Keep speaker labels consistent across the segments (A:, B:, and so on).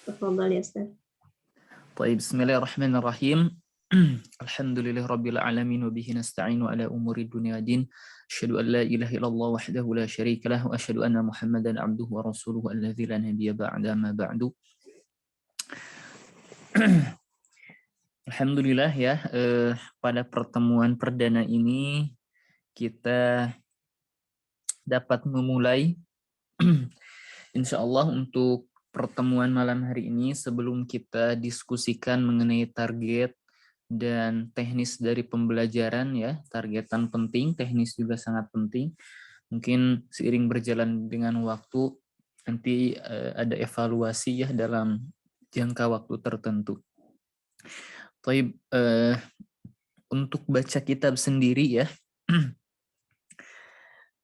A: Tafadhal ya Ustaz.
B: Baik, bismillahirrahmanirrahim. Alhamdulillah rabbil alamin wa bihi nasta'inu ala umuri dunya din. Asyhadu an la ilaha illallah wahdahu la syarika lah wa asyhadu anna Muhammadan abduhu wa rasuluhu alladzi la nabiyya ba'da ma ba'du. Alhamdulillah ya, pada pertemuan perdana ini kita dapat memulai insyaallah untuk pertemuan malam hari ini. Sebelum kita diskusikan mengenai target dan teknis dari pembelajaran ya, targetan penting, teknis juga sangat penting. Mungkin seiring berjalan dengan waktu nanti ada evaluasi ya dalam jangka waktu tertentu. Baik, untuk baca kitab sendiri ya,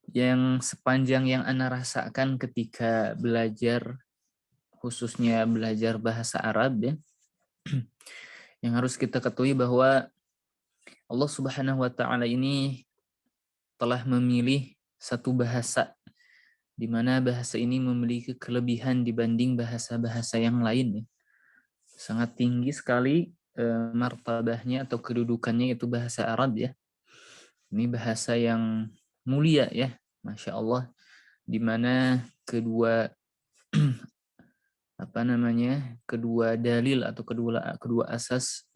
B: yang sepanjang yang Ana rasakan ketika belajar, khususnya belajar bahasa Arab ya, yang harus kita ketahui bahwa Allah Subhanahu wa taala ini telah memilih satu bahasa di mana bahasa ini memiliki kelebihan dibanding bahasa-bahasa yang lain ya. Sangat tinggi sekali martabahnya atau kedudukannya itu bahasa Arab ya. Ini bahasa yang mulia ya, Masya Allah, di mana kedua kedua dalil atau kedua asas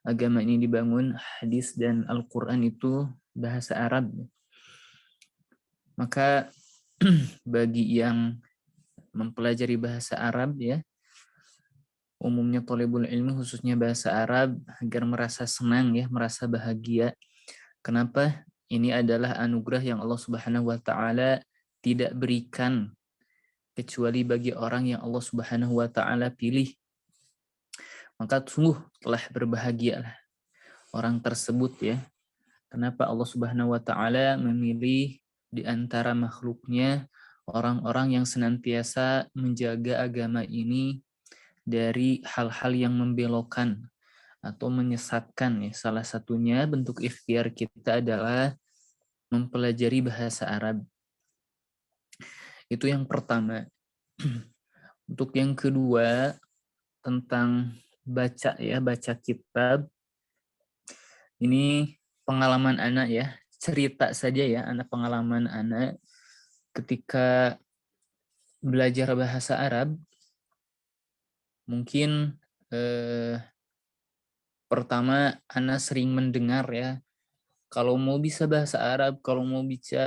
B: agama ini dibangun, hadis dan Al-Quran itu bahasa Arab. Maka bagi yang mempelajari bahasa Arab ya, umumnya thalibul ilmi khususnya bahasa Arab, agar merasa senang ya, merasa bahagia. Kenapa? Ini adalah anugerah yang Allah Subhanahu wa taala tidak berikan kecuali bagi orang yang Allah Subhanahu wa taala pilih. Maka sungguh telah berbahagialah orang tersebut ya. Kenapa Allah Subhanahu wa taala memilih di antara makhluknya orang-orang yang senantiasa menjaga agama ini dari hal-hal yang membelokkan atau menyesatkan ya. Salah satunya bentuk ikhtiar kita adalah mempelajari bahasa Arab. Itu yang pertama. Untuk yang kedua, tentang baca ya, baca kitab. Ini pengalaman anak ya, cerita saja ya, anak pengalaman anak ketika belajar bahasa Arab. Mungkin pertama anak sering mendengar ya, kalau mau bisa bahasa Arab, kalau mau bisa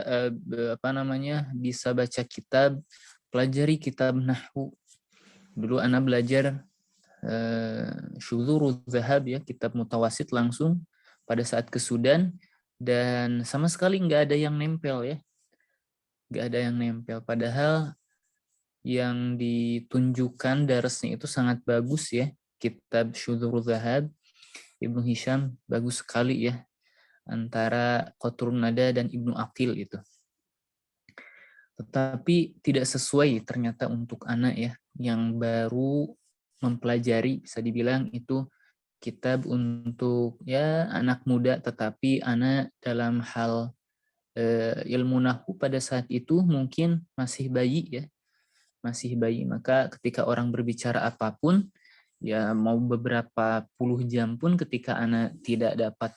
B: baca kitab, pelajari kitab nahwu. Dulu anak belajar Syudzuruz Zahab ya, kitab mutawasid langsung pada saat ke Sudan, dan sama sekali nggak ada yang nempel ya, nggak ada yang nempel. Padahal yang ditunjukkan darasnya itu sangat bagus ya, kitab Syudzuruz Zahab Ibnu Hisham bagus sekali ya, antara Qatrun Nada dan Ibnu Aqil itu. Tetapi tidak sesuai ternyata untuk anak ya, yang baru mempelajari, bisa dibilang itu kitab untuk ya anak muda, tetapi anak dalam hal ilmu nahwu pada saat itu mungkin masih bayi ya, masih bayi. Maka ketika orang berbicara apapun ya, mau beberapa puluh jam pun ketika anak tidak dapat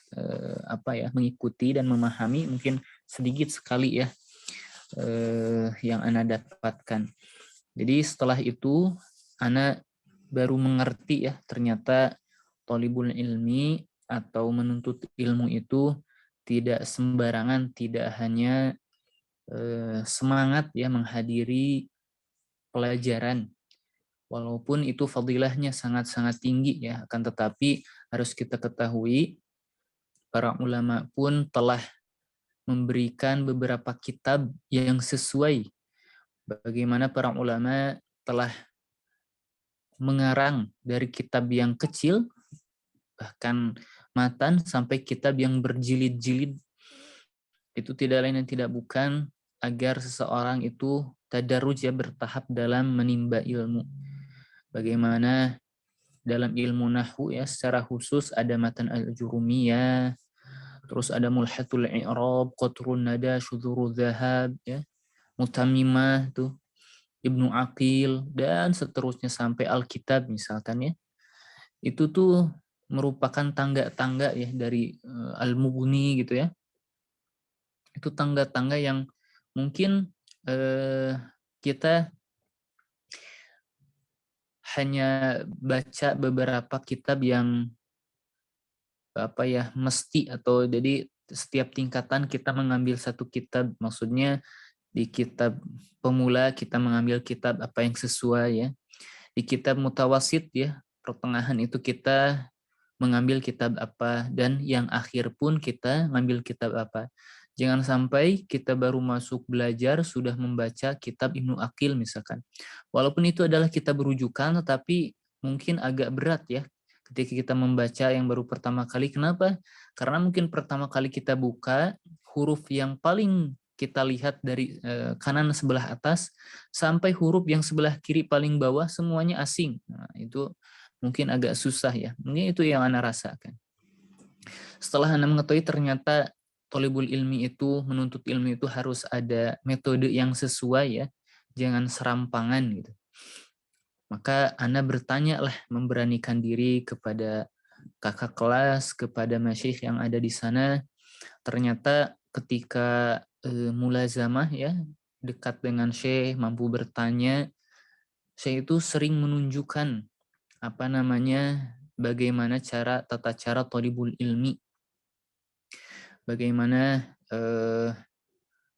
B: mengikuti dan memahami, mungkin sedikit sekali ya yang anak dapatkan. Jadi setelah itu anak baru mengerti ya, ternyata thalibul ilmi atau menuntut ilmu itu tidak sembarangan, tidak hanya semangat ya menghadiri pelajaran, walaupun itu fadilahnya sangat-sangat tinggi ya, akan tetapi harus kita ketahui para ulama pun telah memberikan beberapa kitab yang sesuai bagaimana para ulama telah mengarang dari kitab yang kecil bahkan matan sampai kitab yang berjilid-jilid. Itu tidak lain dan tidak bukan agar seseorang itu tadarruj ya, bertahap dalam menimba ilmu. Bagaimana dalam ilmu nahwu ya, secara khusus ada matan al-jurumiyah, terus ada mulhatul i'rab, qatrun nada, syudzuruz zahab ya, mutammimah tuh. Ibnu Aqil, dan seterusnya sampai Alkitab misalkan ya. Itu tuh merupakan tangga-tangga ya dari Al-Mughni gitu ya. Itu tangga-tangga yang mungkin kita hanya baca beberapa kitab yang mesti, atau jadi setiap tingkatan kita mengambil satu kitab, maksudnya di kitab pemula kita mengambil kitab apa yang sesuai ya. Di kitab mutawasid ya, pertengahan itu kita mengambil kitab apa, dan yang akhir pun kita ngambil kitab apa. Jangan sampai kita baru masuk belajar sudah membaca kitab Ibnu Aqil misalkan. Walaupun itu adalah kitab rujukan, tetapi mungkin agak berat ya ketika kita membaca yang baru pertama kali. Kenapa? Karena mungkin pertama kali kita buka, huruf yang paling kita lihat dari kanan sebelah atas sampai huruf yang sebelah kiri paling bawah semuanya asing. Nah, itu mungkin agak susah ya. Mungkin itu yang Anda rasakan. Setelah Anda mengetahui ternyata thalibul ilmi itu, menuntut ilmu itu harus ada metode yang sesuai ya. Jangan serampangan gitu. Maka Anda bertanya lah, memberanikan diri kepada kakak kelas, kepada masyayikh yang ada di sana. Ternyata ketika mulazamah ya, dekat dengan syekh, mampu bertanya, syekh itu sering menunjukkan bagaimana tata cara thalibul ilmi. Bagaimana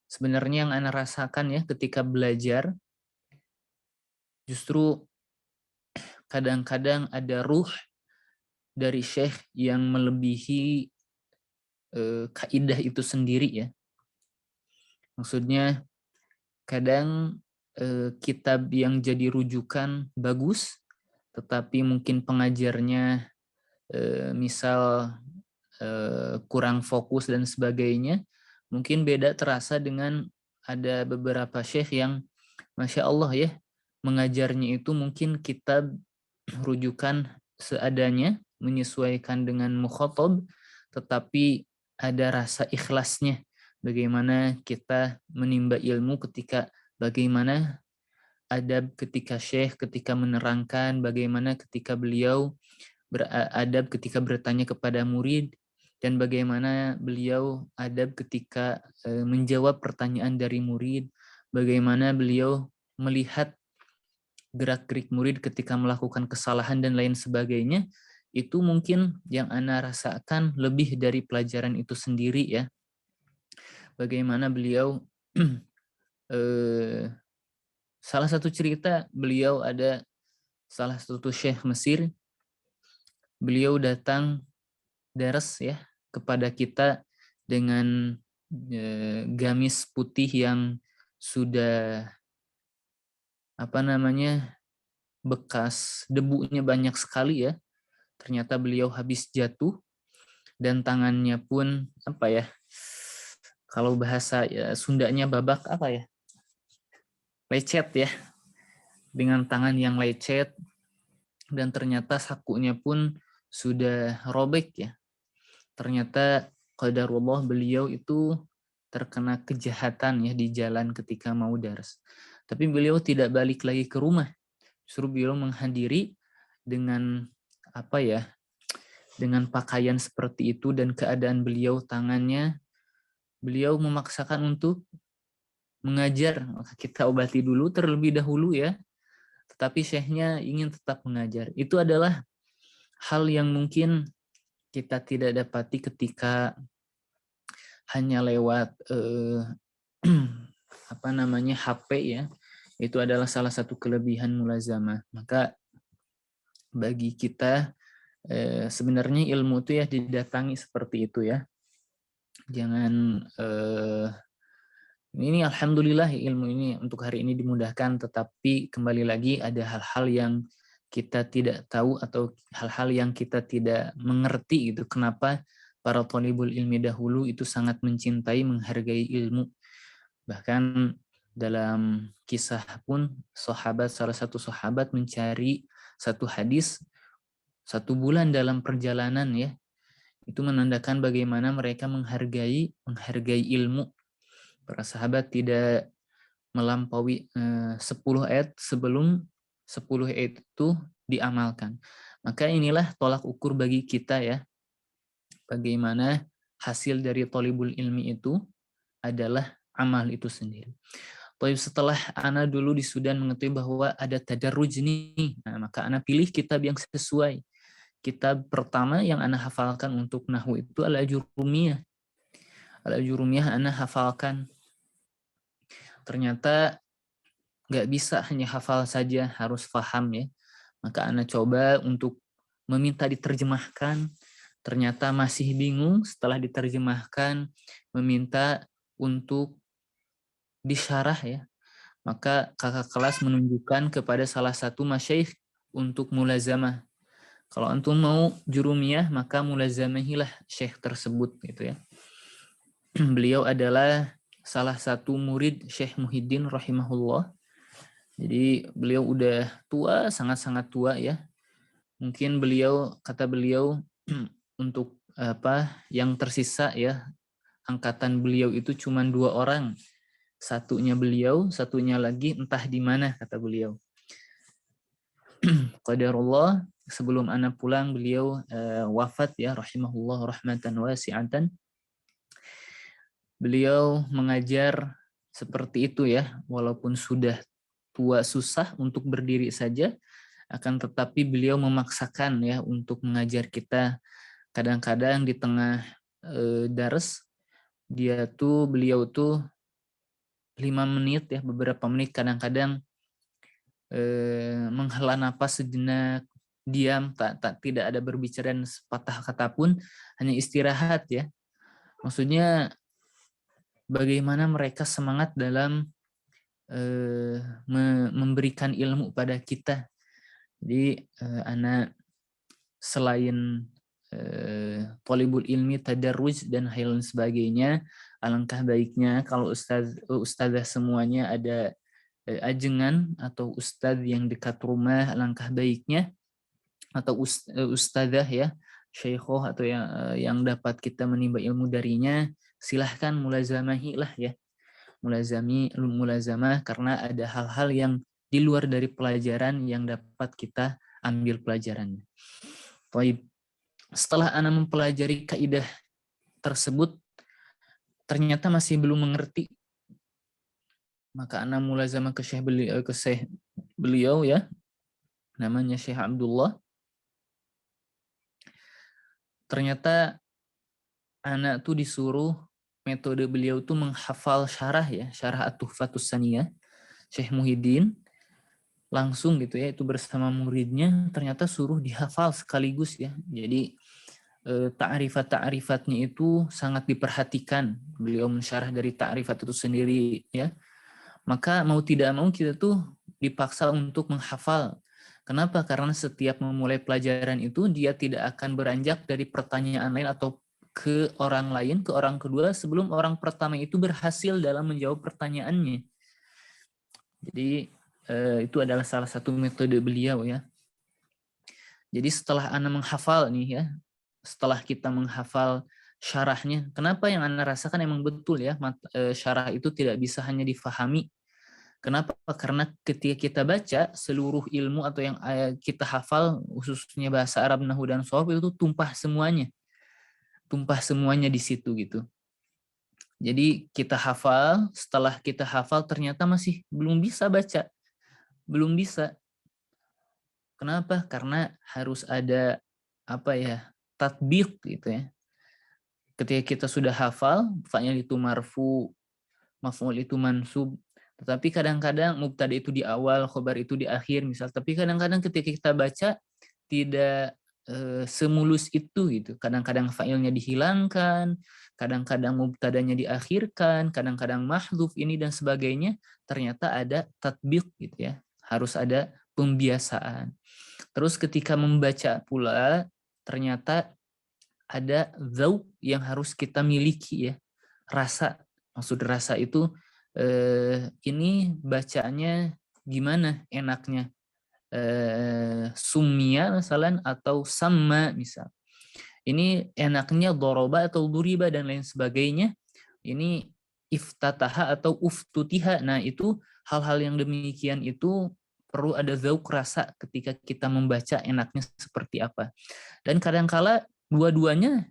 B: sebenarnya yang Anda rasakan ya ketika belajar, justru kadang-kadang ada ruh dari syekh yang melebihi kaidah itu sendiri ya. Maksudnya kadang kitab yang jadi rujukan bagus, tetapi mungkin pengajarnya misal kurang fokus dan sebagainya, mungkin beda terasa dengan ada beberapa syekh yang Masya Allah ya, mengajarnya itu mungkin kitab rujukan seadanya, menyesuaikan dengan mukhatab, tetapi ada rasa ikhlasnya. Bagaimana kita menimba ilmu ketika bagaimana adab ketika syekh ketika menerangkan, bagaimana ketika beliau beradab ketika bertanya kepada murid, dan bagaimana beliau adab ketika menjawab pertanyaan dari murid, bagaimana beliau melihat gerak-gerik murid ketika melakukan kesalahan dan lain sebagainya. Itu mungkin yang Ana rasakan lebih dari pelajaran itu sendiri ya. Bagaimana beliau salah satu cerita, beliau ada salah satu syekh Mesir, beliau datang daras ya kepada kita dengan gamis putih yang sudah bekas debunya banyak sekali ya. Ternyata beliau habis jatuh dan tangannya pun kalau bahasa Sundanya babak lecet ya, dengan tangan yang lecet, dan ternyata sakunya pun sudah robek ya. Ternyata qadarullah beliau itu terkena kejahatan ya di jalan ketika mau dars. Tapi beliau tidak balik lagi ke rumah. Justru beliau menghadiri dengan dengan pakaian seperti itu dan keadaan beliau tangannya, beliau memaksakan untuk mengajar. Maka kita obati dulu terlebih dahulu ya. Tetapi syekhnya ingin tetap mengajar. Itu adalah hal yang mungkin kita tidak dapati ketika hanya lewat HP ya. Itu adalah salah satu kelebihan mulazamah. Maka bagi kita sebenarnya ilmu itu ya didatangi seperti itu ya. Jangan ini alhamdulillah ilmu ini untuk hari ini dimudahkan, tetapi kembali lagi ada hal-hal yang kita tidak tahu atau hal-hal yang kita tidak mengerti gitu. Kenapa para thalibul ilmi dahulu itu sangat mencintai, menghargai ilmu. Bahkan dalam kisah pun salah satu sahabat mencari satu hadis 1 bulan dalam perjalanan ya. Itu menandakan bagaimana mereka menghargai ilmu. Para sahabat tidak melampaui 10 ayat sebelum 10 ayat itu diamalkan. Maka inilah tolak ukur bagi kita ya, bagaimana hasil dari thalibul ilmi itu adalah amal itu sendiri. Tapi setelah ana dulu di Sudan mengetahui bahwa ada tadarruj nih, nah, maka ana pilih kitab yang sesuai. Kitab pertama yang ana hafalkan untuk nahwu itu Al-Ajurumiyah. Al-Ajurumiyah ana hafalkan. Ternyata nggak bisa hanya hafal saja, harus paham ya. Maka ana coba untuk meminta diterjemahkan. Ternyata masih bingung, setelah diterjemahkan meminta untuk disyarah ya. Maka kakak kelas menunjukkan kepada salah satu masyaikh untuk mulazamah. Kalau antum mau jurumiyah, maka mulazamahilah syekh tersebut gitu ya. Beliau adalah salah satu murid Syekh Muhyiddin rahimahullah. Jadi beliau udah tua, sangat-sangat tua ya. Mungkin beliau, kata beliau, untuk yang tersisa ya, angkatan beliau itu cuma 2 orang. Satunya beliau, satunya lagi entah di mana, kata beliau. Qadarullah, sebelum ana pulang beliau wafat ya, rahimahullah rahmatan wasi'atan. Beliau mengajar seperti itu ya, walaupun sudah tua susah untuk berdiri saja, akan tetapi beliau memaksakan ya untuk mengajar kita. Kadang-kadang di tengah dars beliau tuh 5 menit ya, beberapa menit kadang-kadang menghela napas sejenak, diam, tidak ada berbicara sepatah kata pun, hanya istirahat ya. Maksudnya bagaimana mereka semangat dalam memberikan ilmu pada kita. Jadi anak selain thalibul ilmi, tadarruj dan hal lain sebagainya, alangkah baiknya kalau ustazah semuanya ada ajengan atau ustadz yang dekat rumah, alangkah baiknya, atau ustazah ya, syekhoh atau yang dapat kita menimba ilmu darinya, silahkan mulazamahi lah ya, mulazamah, karena ada hal-hal yang di luar dari pelajaran yang dapat kita ambil pelajarannya. Baik, setelah ana mempelajari kaidah tersebut ternyata masih belum mengerti, maka ana mulazamah ke syekh beliau ya, namanya Syekh Abdullah. Ternyata ana tuh disuruh, metode beliau tuh menghafal syarah ya, syarah At-Tuhfatus Saniyah Syekh Muhyiddin, langsung gitu ya, itu bersama muridnya, ternyata suruh dihafal sekaligus ya. Jadi ta'rifat-ta'rifatnya itu sangat diperhatikan. Beliau mensyarah dari ta'rifat itu sendiri ya. Maka mau tidak mau kita tuh dipaksa untuk menghafal. Kenapa? Karena setiap memulai pelajaran itu dia tidak akan beranjak dari pertanyaan lain atau ke orang lain, ke orang kedua sebelum orang pertama itu berhasil dalam menjawab pertanyaannya. Jadi itu adalah salah satu metode beliau ya. Jadi setelah ana menghafal nih ya, setelah kita menghafal syarahnya, kenapa yang ana rasakan emang betul ya, syarah itu tidak bisa hanya difahami. Kenapa? Karena ketika kita baca, seluruh ilmu atau yang kita hafal, khususnya bahasa Arab, nahwu dan shorf, itu tumpah semuanya. Tumpah semuanya di situ gitu. Jadi kita hafal, setelah kita hafal ternyata masih belum bisa baca. Belum bisa. Kenapa? Karena harus ada tatbik gitu ya. Ketika kita sudah hafal, fa'il itu marfu, maf'ul itu mansub, tetapi kadang-kadang mubtada itu di awal, khobar itu di akhir misal. Tapi kadang-kadang ketika kita baca tidak semulus itu gitu. Kadang-kadang fa'ilnya dihilangkan, kadang-kadang mubtadanya diakhirkan, kadang-kadang mahdhuf ini dan sebagainya. Ternyata ada tatbiq gitu ya. Harus ada pembiasaan. Terus ketika membaca pula ternyata ada dzauq yang harus kita miliki ya. Rasa. Maksud rasa itu ini bacanya gimana enaknya, sumia misalnya atau sama misal, ini enaknya doroba atau duriba dan lain sebagainya. Ini iftataha atau uftutiha. Nah, itu hal-hal yang demikian itu perlu ada zauk rasa ketika kita membaca enaknya seperti apa. Dan kadangkala dua-duanya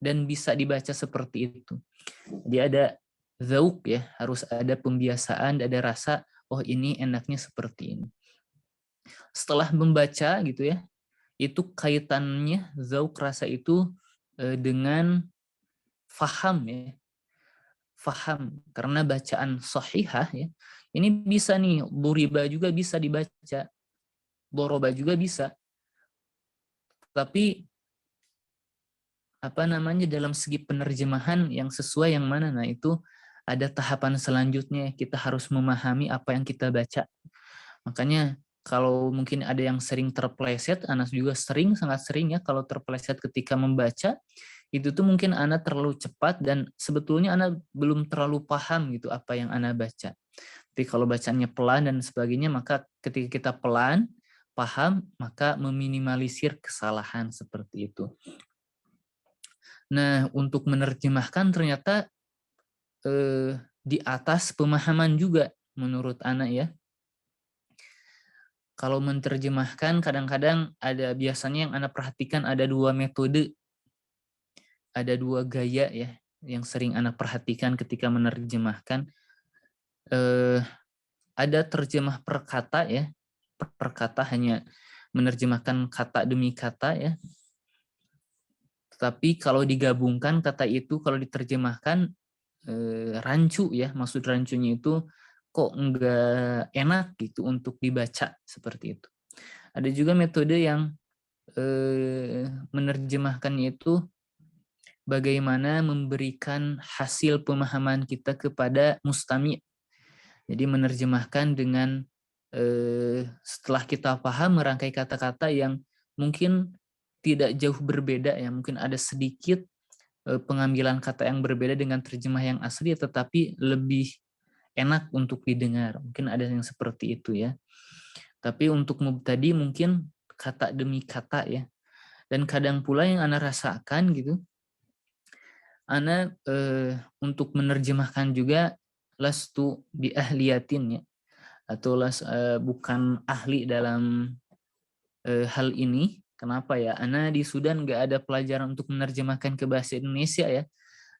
B: dan bisa dibaca seperti itu. Jadi ada zauk ya, harus ada pembiasaan, ada rasa, oh ini enaknya seperti ini. Setelah membaca gitu ya, itu kaitannya zauk rasa itu dengan faham ya. Faham, karena bacaan sahihah ya. Ini bisa nih, duriba juga bisa dibaca, doroba juga bisa. Tapi apa namanya dalam segi penerjemahan yang sesuai yang mana, nah itu ada tahapan selanjutnya, kita harus memahami apa yang kita baca. Makanya kalau mungkin ada yang sering terpleset, Anas juga sering, sangat sering ya kalau terpleset ketika membaca, itu tuh mungkin Anda terlalu cepat dan sebetulnya Anda belum terlalu paham gitu apa yang Anda baca. Tapi kalau bacanya pelan dan sebagainya, maka ketika kita pelan, paham, maka meminimalisir kesalahan seperti itu. Nah, untuk menerjemahkan ternyata di atas pemahaman juga menurut Ana ya. Kalau menerjemahkan kadang-kadang ada biasanya yang Ana perhatikan ada dua metode, ada dua gaya ya yang sering Ana perhatikan ketika menerjemahkan. Ada terjemah per kata ya, per kata hanya menerjemahkan kata demi kata ya. Tetapi kalau digabungkan kata itu kalau diterjemahkan rancu ya, maksud rancunya itu kok enggak enak gitu untuk dibaca seperti itu. Ada juga metode yang menerjemahkannya itu bagaimana memberikan hasil pemahaman kita kepada mustami. Jadi menerjemahkan dengan setelah kita paham merangkai kata-kata yang mungkin tidak jauh berbeda ya, mungkin ada sedikit pengambilan kata yang berbeda dengan terjemah yang asli tetapi lebih enak untuk didengar. Mungkin ada yang seperti itu ya. Tapi untuk mubtadi mungkin kata demi kata ya. Dan kadang pula yang Ana rasakan gitu, Ana untuk menerjemahkan juga lastu bi ahliyatin ya, atau bukan ahli dalam hal ini. Kenapa ya? Ana di Sudan nggak ada pelajaran untuk menerjemahkan ke bahasa Indonesia ya.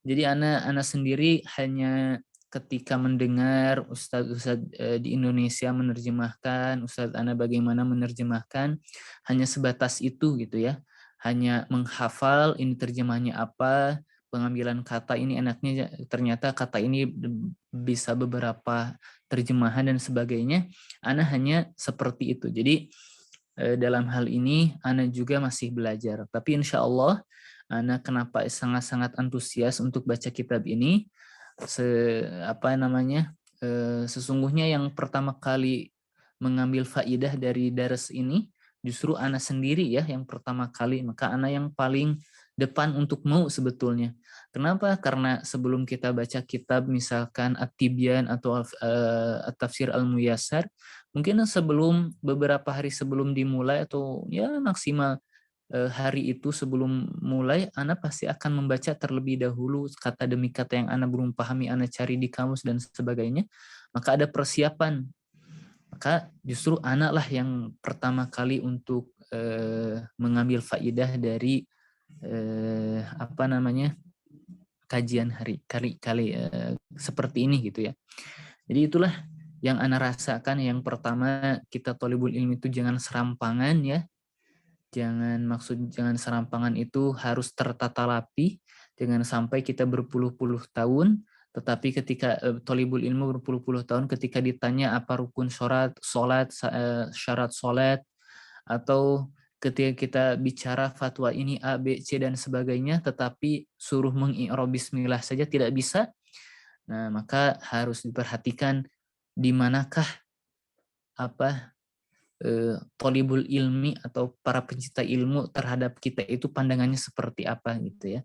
B: Jadi Ana sendiri hanya ketika mendengar ustadz-ustadz di Indonesia menerjemahkan, ustadz Ana bagaimana menerjemahkan, hanya sebatas itu gitu ya. Hanya menghafal ini terjemahnya apa, pengambilan kata ini enaknya ternyata kata ini bisa beberapa terjemahan dan sebagainya. Ana hanya seperti itu. Jadi dalam hal ini Ana juga masih belajar. Tapi insya Allah Ana kenapa sangat-sangat antusias untuk baca kitab ini? Sesungguhnya yang pertama kali mengambil faidah dari daras ini justru Ana sendiri ya yang pertama kali, maka Ana yang paling depan untuk mau sebetulnya. Kenapa? Karena sebelum kita baca kitab misalkan At-Tibyan atau At-Tafsir Al-Muyassar, mungkin sebelum beberapa hari sebelum dimulai atau ya maksimal hari itu sebelum mulai, Ana pasti akan membaca terlebih dahulu kata demi kata yang Ana belum pahami, Ana cari di kamus dan sebagainya. Maka ada persiapan. Maka justru Ana lah yang pertama kali untuk mengambil faidah dari kajian kali seperti ini gitu ya. Jadi itulah yang Ana rasakan. Yang pertama, kita thalibul ilmi itu jangan serampangan ya. Jangan serampangan itu harus tertata rapi, jangan sampai kita berpuluh-puluh tahun, tetapi ketika thalibul ilmu berpuluh-puluh tahun ketika ditanya apa rukun syarat salat, atau ketika kita bicara fatwa ini A, B, C dan sebagainya, tetapi suruh mengi'rab bismillah saja tidak bisa. Nah, maka harus diperhatikan di manakah thalibul ilmi atau para pencinta ilmu terhadap kita itu pandangannya seperti apa gitu ya.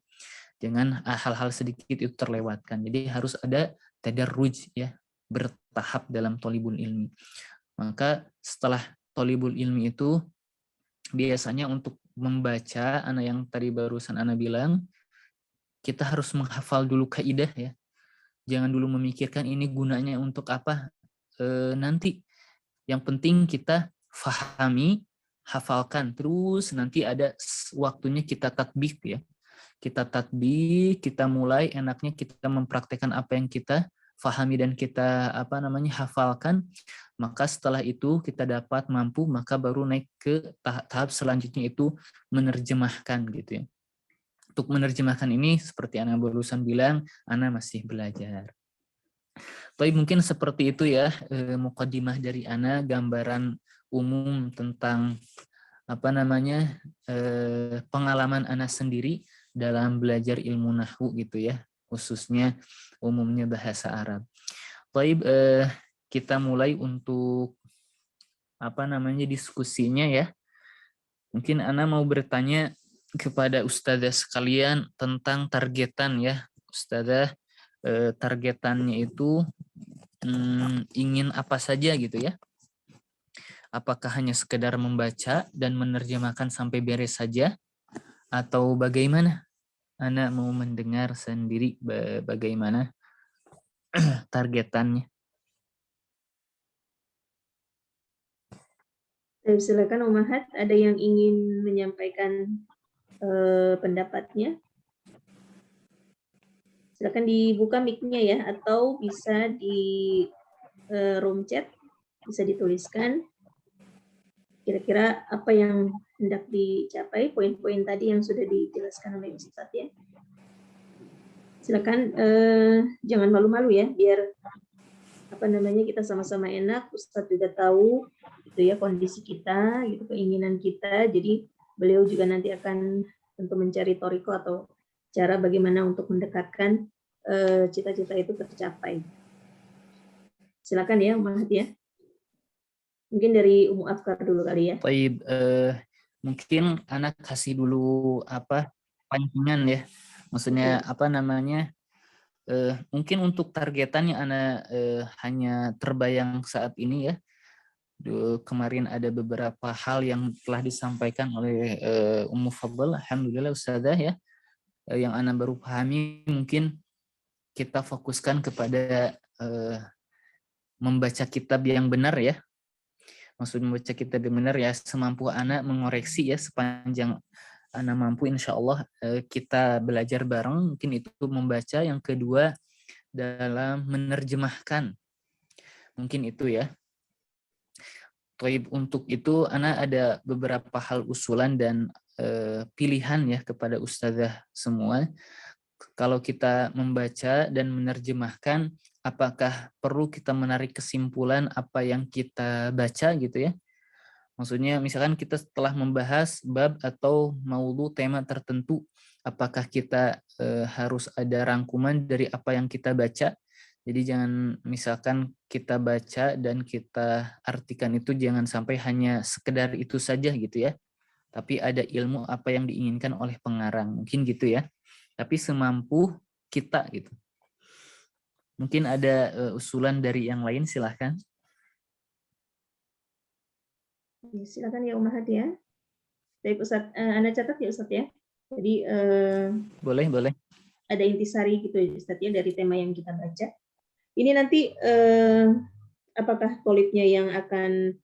B: Jangan hal-hal sedikit itu terlewatkan. Jadi harus ada tadarruj ya, bertahap dalam thalibul ilmi. Maka setelah thalibul ilmi itu biasanya untuk membaca, yang tadi barusan Ana bilang, kita harus menghafal dulu kaidah ya. Jangan dulu memikirkan ini gunanya untuk apa nanti. Yang penting kita fahami, hafalkan, terus nanti ada waktunya kita tatbik ya. Kita tatbik, kita mulai enaknya kita mempraktekkan apa yang kita fahami dan kita hafalkan. Maka setelah itu kita dapat mampu, maka baru naik ke tahap selanjutnya itu menerjemahkan gitu ya. Untuk menerjemahkan ini seperti Ana barusan bilang, Ana masih belajar. Tapi mungkin seperti itu ya mukadimah dari Ana, gambaran umum tentang pengalaman Ana sendiri dalam belajar ilmu nahwu gitu ya, khususnya umumnya bahasa Arab. Baik, kita mulai untuk diskusinya ya. Mungkin Ana mau bertanya kepada ustadzah sekalian tentang targetan ya. Ustadzah, targetannya itu ingin apa saja gitu ya. Apakah hanya sekedar membaca dan menerjemahkan sampai beres saja atau bagaimana? Ana mau mendengar sendiri bagaimana targetannya.
A: Silakan Om Ahad, ada yang ingin menyampaikan pendapatnya? Silakan dibuka mic-nya ya, atau bisa di room chat, bisa dituliskan kira-kira apa yang hendak dicapai, poin-poin tadi yang sudah dijelaskan oleh Ustadz ya. Silakan, jangan malu-malu ya, biar kita sama-sama enak. Ustadz juga tahu gitu ya kondisi kita, gitu keinginan kita. Jadi beliau juga nanti akan tentu mencari toriko atau cara bagaimana untuk mendekatkan cita-cita itu tercapai. Silakan ya, Om Ahad ya. Mungkin dari Umu Afkar dulu kali ya.
B: Baik, mungkin anak kasih dulu pancingan ya. Maksudnya mungkin untuk targetan yang anak hanya terbayang saat ini ya. Kemarin ada beberapa hal yang telah disampaikan oleh Ummu Fadl, alhamdulillah Ustazah ya. Yang anak baru pahami mungkin kita fokuskan kepada membaca kitab yang benar ya. Maksud membaca kitab yang benar ya, semampu anak mengoreksi ya, sepanjang anak mampu insya Allah kita belajar bareng. Mungkin itu membaca. Yang kedua dalam menerjemahkan, mungkin itu ya. Untuk itu anak ada beberapa hal usulan dan pilihan ya kepada ustazah semua. Kalau kita membaca dan menerjemahkan, apakah perlu kita menarik kesimpulan apa yang kita baca gitu ya? Maksudnya misalkan kita setelah membahas bab atau maudhu tema tertentu, apakah kita harus ada rangkuman dari apa yang kita baca? Jadi jangan misalkan kita baca dan kita artikan itu jangan sampai hanya sekedar itu saja gitu ya. Tapi ada ilmu apa yang diinginkan oleh pengarang, mungkin gitu ya. Tapi semampu kita gitu. Mungkin ada usulan dari yang lain, silahkan.
A: Silakan ya Om Ahad ya. Baik Ustadz, Anda catat ya Ustadz ya. Jadi
B: boleh.
A: Ada intisari gitu ya Ustadz ya dari tema yang kita baca. Ini nanti apakah polipnya yang akan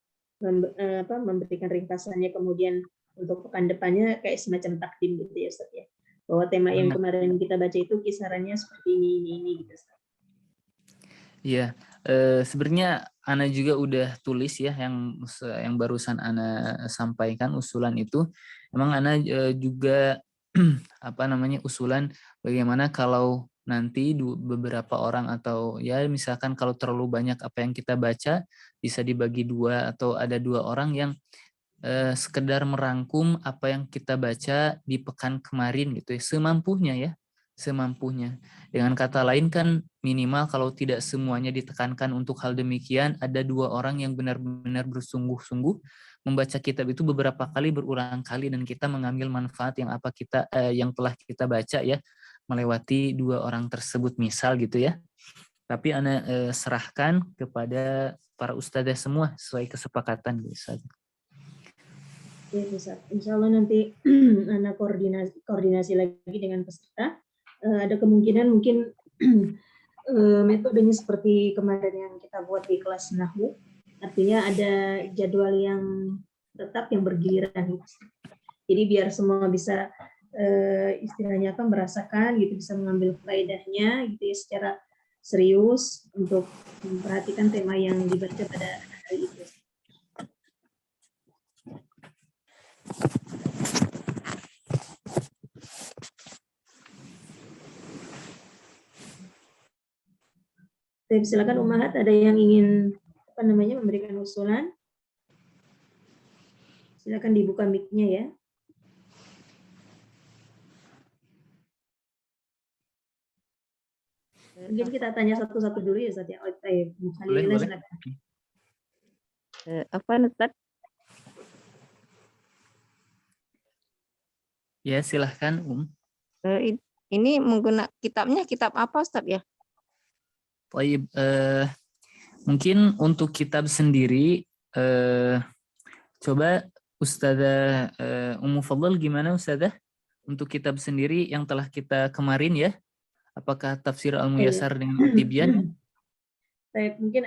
A: memberikan ringkasannya, kemudian untuk pekan depannya kayak semacam takdim gitu ya Ustadz ya. Bahwa tema yang kemarin kita baca itu kisarannya seperti ini gitu Ustadz.
B: Iya, sebenarnya Ana juga udah tulis ya yang barusan Ana sampaikan usulan itu. Emang Ana juga usulan bagaimana kalau nanti beberapa orang atau ya misalkan kalau terlalu banyak apa yang kita baca bisa dibagi dua atau ada dua orang yang sekedar merangkum apa yang kita baca di pekan kemarin gitu ya, semampunya. Dengan kata lain kan minimal kalau tidak semuanya ditekankan untuk hal demikian, ada dua orang yang benar-benar bersungguh-sungguh membaca kitab itu beberapa kali berulang kali dan kita mengambil manfaat yang telah kita baca ya, melewati dua orang tersebut misal gitu ya. Tapi Ana serahkan kepada para ustadzah semua sesuai kesepakatan Ustaz.
A: Ya, Ustaz. Insya Allah nanti anak koordinasi lagi dengan peserta. Ada kemungkinan mungkin metodenya seperti kemarin yang kita buat di kelas Nahwu, artinya ada jadwal yang tetap yang bergiliran. Jadi biar semua bisa istilahnya apa merasakan gitu, bisa mengambil faedahnya gitu ya secara serius untuk memperhatikan tema yang dibaca pada hari itu. Silakan Umahat, ada yang ingin apa namanya memberikan usulan? Silakan dibuka mic-nya ya. Mungkin kita tanya satu-satu dulu ya, Ustaz ya.
B: Boleh.
A: Silakan.
C: Apa Ustaz?
B: Ya, silahkan
C: Ini menggunakan kitabnya kitab apa Ustaz ya?
B: Baik, mungkin untuk kitab sendiri, coba Ustazah Ummu Fadl gimana Ustazah? Untuk kitab sendiri yang telah kita kemarin ya, apakah Tafsir Al-Muyassar dengan At-Tibyan?
A: Baik, mungkin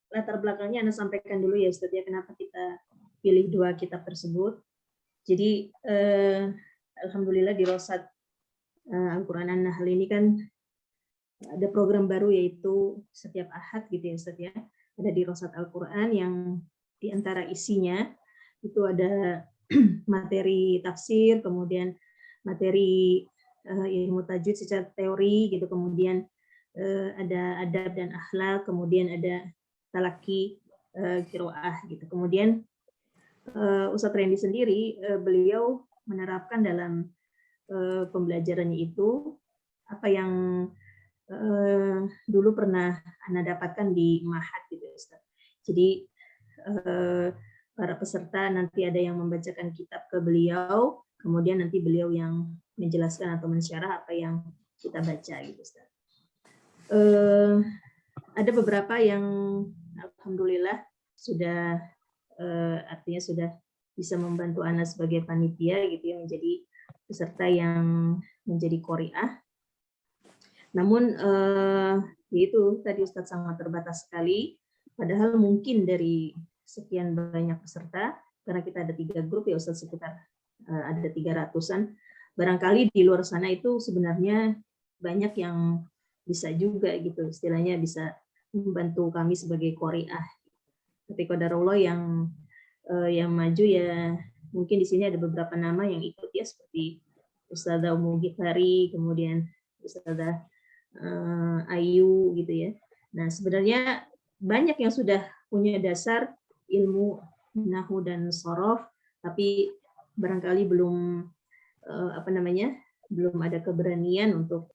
A: latar belakangnya Anda sampaikan dulu ya Ustaz ya, kenapa kita pilih dua kitab tersebut. Jadi alhamdulillah di Rosat Al-Qur'an An-Nahl ini kan ada program baru, yaitu setiap Ahad gitu ya Ustaz ya. Ada di Rosat Al-Qur'an yang diantara isinya itu ada materi tafsir, kemudian materi ilmu tajwid secara teori gitu, kemudian ada adab dan akhlak, kemudian ada talaki qiraah gitu. Kemudian Ustadz Randy sendiri beliau menerapkan dalam pembelajarannya itu apa yang dulu pernah Anda dapatkan di Mahat gitu Ustaz. Jadi para peserta nanti ada yang membacakan kitab ke beliau, kemudian nanti beliau yang menjelaskan atau mensyarah apa yang kita baca gitu Ustaz. Ada beberapa yang alhamdulillah sudah artinya sudah bisa membantu Ana sebagai panitia gitu ya, menjadi peserta yang menjadi qori'ah. Namun itu tadi Ustadz sangat terbatas sekali, padahal mungkin dari sekian banyak peserta, karena kita ada 3 grup ya Ustadz, sekitar ada 300-an, barangkali di luar sana itu sebenarnya banyak yang bisa juga gitu, istilahnya bisa membantu kami sebagai qori'ah. Tapi qadarullah yang maju ya, mungkin di sini ada beberapa nama yang ikut ya, seperti Ustazah Ummu Ghifari, kemudian Ustazah Ayu gitu ya. Nah sebenarnya banyak yang sudah punya dasar ilmu nahwu dan shorof, tapi barangkali belum belum ada keberanian untuk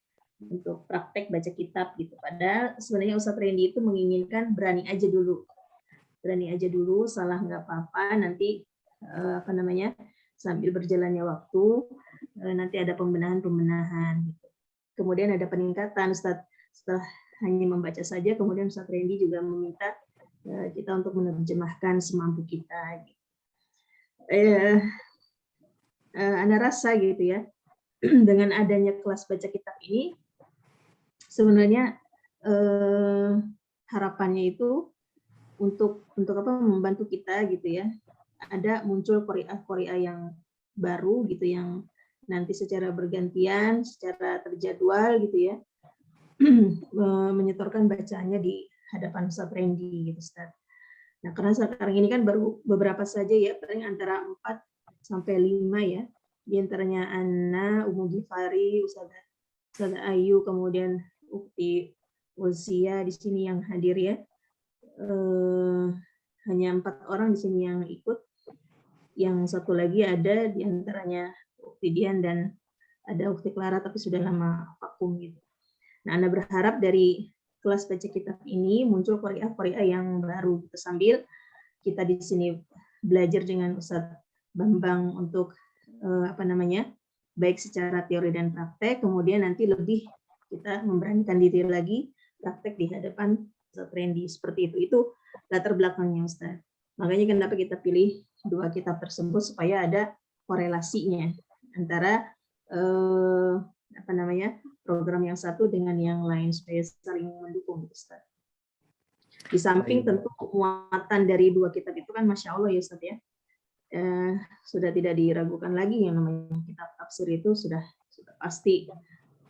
A: praktek baca kitab gitu. Padahal sebenarnya Ustadz Randy itu menginginkan berani aja dulu, salah nggak apa-apa, nanti sambil berjalannya waktu nanti ada pembenahan gitu. Kemudian ada peningkatan Ustadz, setelah hanya membaca saja, kemudian Ustadz Randy juga meminta kita untuk menerjemahkan semampu kita. Anda rasa gitu ya, dengan adanya kelas baca kitab ini, sebenarnya harapannya itu untuk membantu kita gitu ya, ada muncul qori'ah yang baru gitu, yang nanti secara bergantian, secara terjadwal gitu ya, menyetorkan bacaannya di hadapan Ustadz Randy gitu Ustadz. Nah karena sekarang ini kan baru beberapa saja ya, paling antara 4 sampai 5 ya, di antaranya Anna, Ummu Ghifari, Ustazah Ayu, kemudian Ukti Uzia di sini yang hadir ya. Hanya 4 orang di sini yang ikut. Yang satu lagi ada di antaranya Ukti Dian dan ada Ukti Clara, tapi sudah lama vakum gitu. Nah, Anda berharap dari kelas baca kitab ini muncul qori'ah yang baru gitu, sambil kita di sini belajar dengan Ustadz Bambang untuk baik secara teori dan praktek, kemudian nanti lebih kita memberanikan diri lagi praktek di hadapan Ustadz Randy, seperti itu. Itu latar belakangnya Ustadz. Makanya kenapa kita pilih 2 kitab tersebut, supaya ada korelasinya antara apa namanya program yang satu dengan yang lain supaya saling mendukung, Ustaz. Di samping
B: Baik.
A: tentu muatan dari dua kitab itu kan Masya Allah ya Ustaz ya, sudah tidak diragukan lagi yang namanya kitab tafsir itu sudah pasti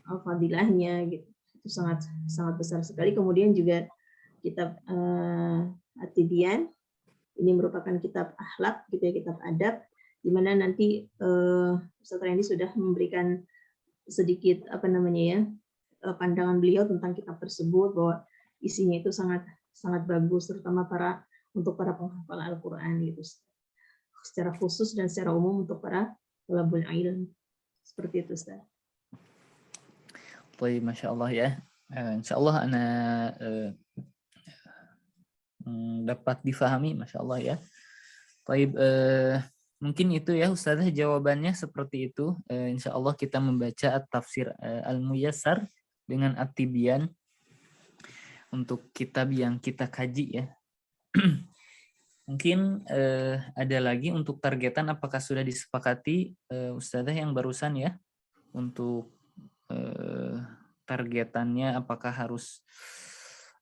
A: fadilahnya gitu. Itu sangat sangat besar sekali. Kemudian juga kitab At-Tibyan ini merupakan kitab akhlak gitu ya, kitab adab, di mana nanti Ustaz Randy sudah memberikan sedikit apa namanya ya pandangan beliau tentang kitab tersebut, bahwa isinya itu sangat sangat bagus, terutama untuk para penghafal Al-Quran gitu, secara khusus dan secara umum untuk para thalabul ilm, seperti itu Ustaz.
B: Baik, Masya Allah ya. Insya Allah anak dapat difahami, Masya Allah ya. Baik, mungkin itu ya Ustazah jawabannya seperti itu. Insya Allah kita membaca At-Tafsir Al-Muyassar dengan At-Tibyan untuk kitab yang kita kaji ya. Mungkin ada lagi untuk targetan, apakah sudah disepakati Ustazah yang barusan ya, untuk targetannya apakah harus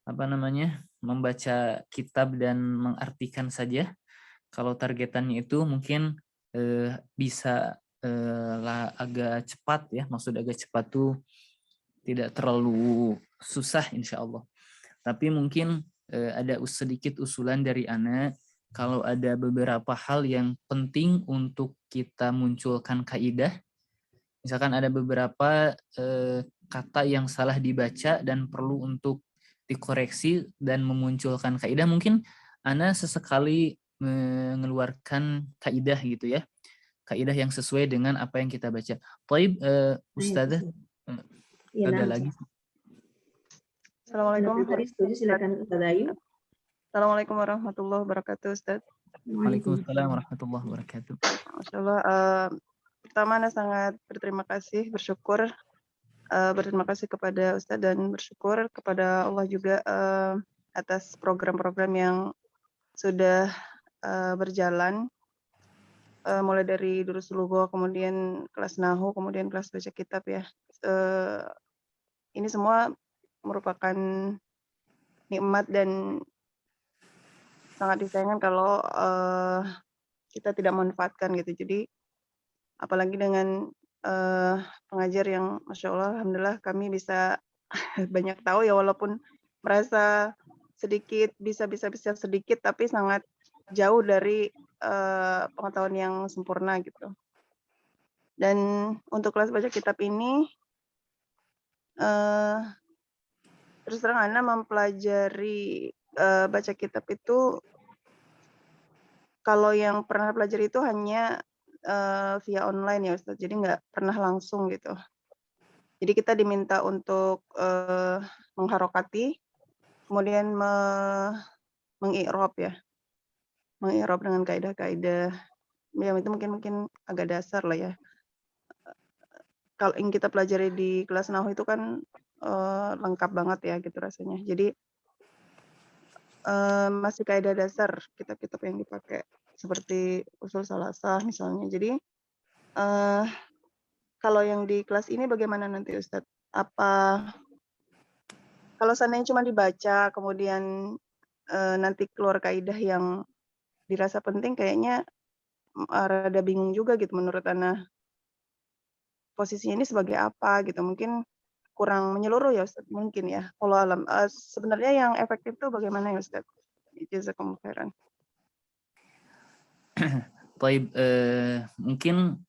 B: apa namanya membaca kitab dan mengartikan saja? Kalau targetannya itu mungkin bisa agak cepat ya, maksud agak cepat tuh tidak terlalu susah insya Allah. Tapi mungkin ada sedikit usulan dari Ana, kalau ada beberapa hal yang penting untuk kita munculkan kaidah, misalkan ada beberapa kata yang salah dibaca dan perlu untuk dikoreksi dan memunculkan kaidah, mungkin Ana sesekali mengeluarkan kaidah gitu ya, kaidah yang sesuai dengan apa yang kita baca. Taib, Ustazah,
A: Ya,
B: ada
A: nah,
B: lagi?
D: Assalamualaikum.
A: Setuju, silakan Ustaz Ayu.
D: Assalamualaikum warahmatullahi wabarakatuh, Ustaz.
B: Waalaikumsalam warahmatullahi wabarakatuh.
D: Masya Allah. Pertama, Ana sangat berterima kasih, bersyukur, berterima kasih kepada Ustaz dan bersyukur kepada Allah juga atas program-program yang sudah berjalan, mulai dari Durus Lugha, kemudian kelas Nahu, kemudian kelas baca kitab ya. Ini semua merupakan nikmat dan sangat disayangkan kalau kita tidak manfaatkan gitu. Jadi apalagi dengan pengajar yang Masya Allah, Alhamdulillah kami bisa banyak tahu ya, walaupun merasa sedikit, bisa sedikit, tapi sangat jauh dari pengetahuan yang sempurna gitu. Dan untuk kelas baca kitab ini, terus terang Ana mempelajari baca kitab itu, kalau yang pernah pelajari itu hanya via online ya Ustaz, jadi nggak pernah langsung gitu. Jadi kita diminta untuk mengharokati, kemudian mengi'rab ya, mengi'rab dengan kaidah-kaidah, ya itu mungkin agak dasar lah ya. Kalau yang kita pelajari di kelas Nahwu itu kan lengkap banget ya gitu rasanya. Jadi masih kaidah dasar kitab-kitab yang dipakai, seperti usul salasah misalnya. Jadi kalau yang di kelas ini bagaimana nanti Ustadz? Apa kalau seandainya cuma dibaca kemudian nanti keluar kaidah yang dirasa penting, kayaknya rada bingung juga gitu menurut Ana. Posisinya ini sebagai apa gitu, mungkin kurang menyeluruh ya Ustadz, mungkin ya. Kalau alam sebenarnya yang efektif itu bagaimana ya Ustadz? Jazakumullah khairan.
B: Taib, mungkin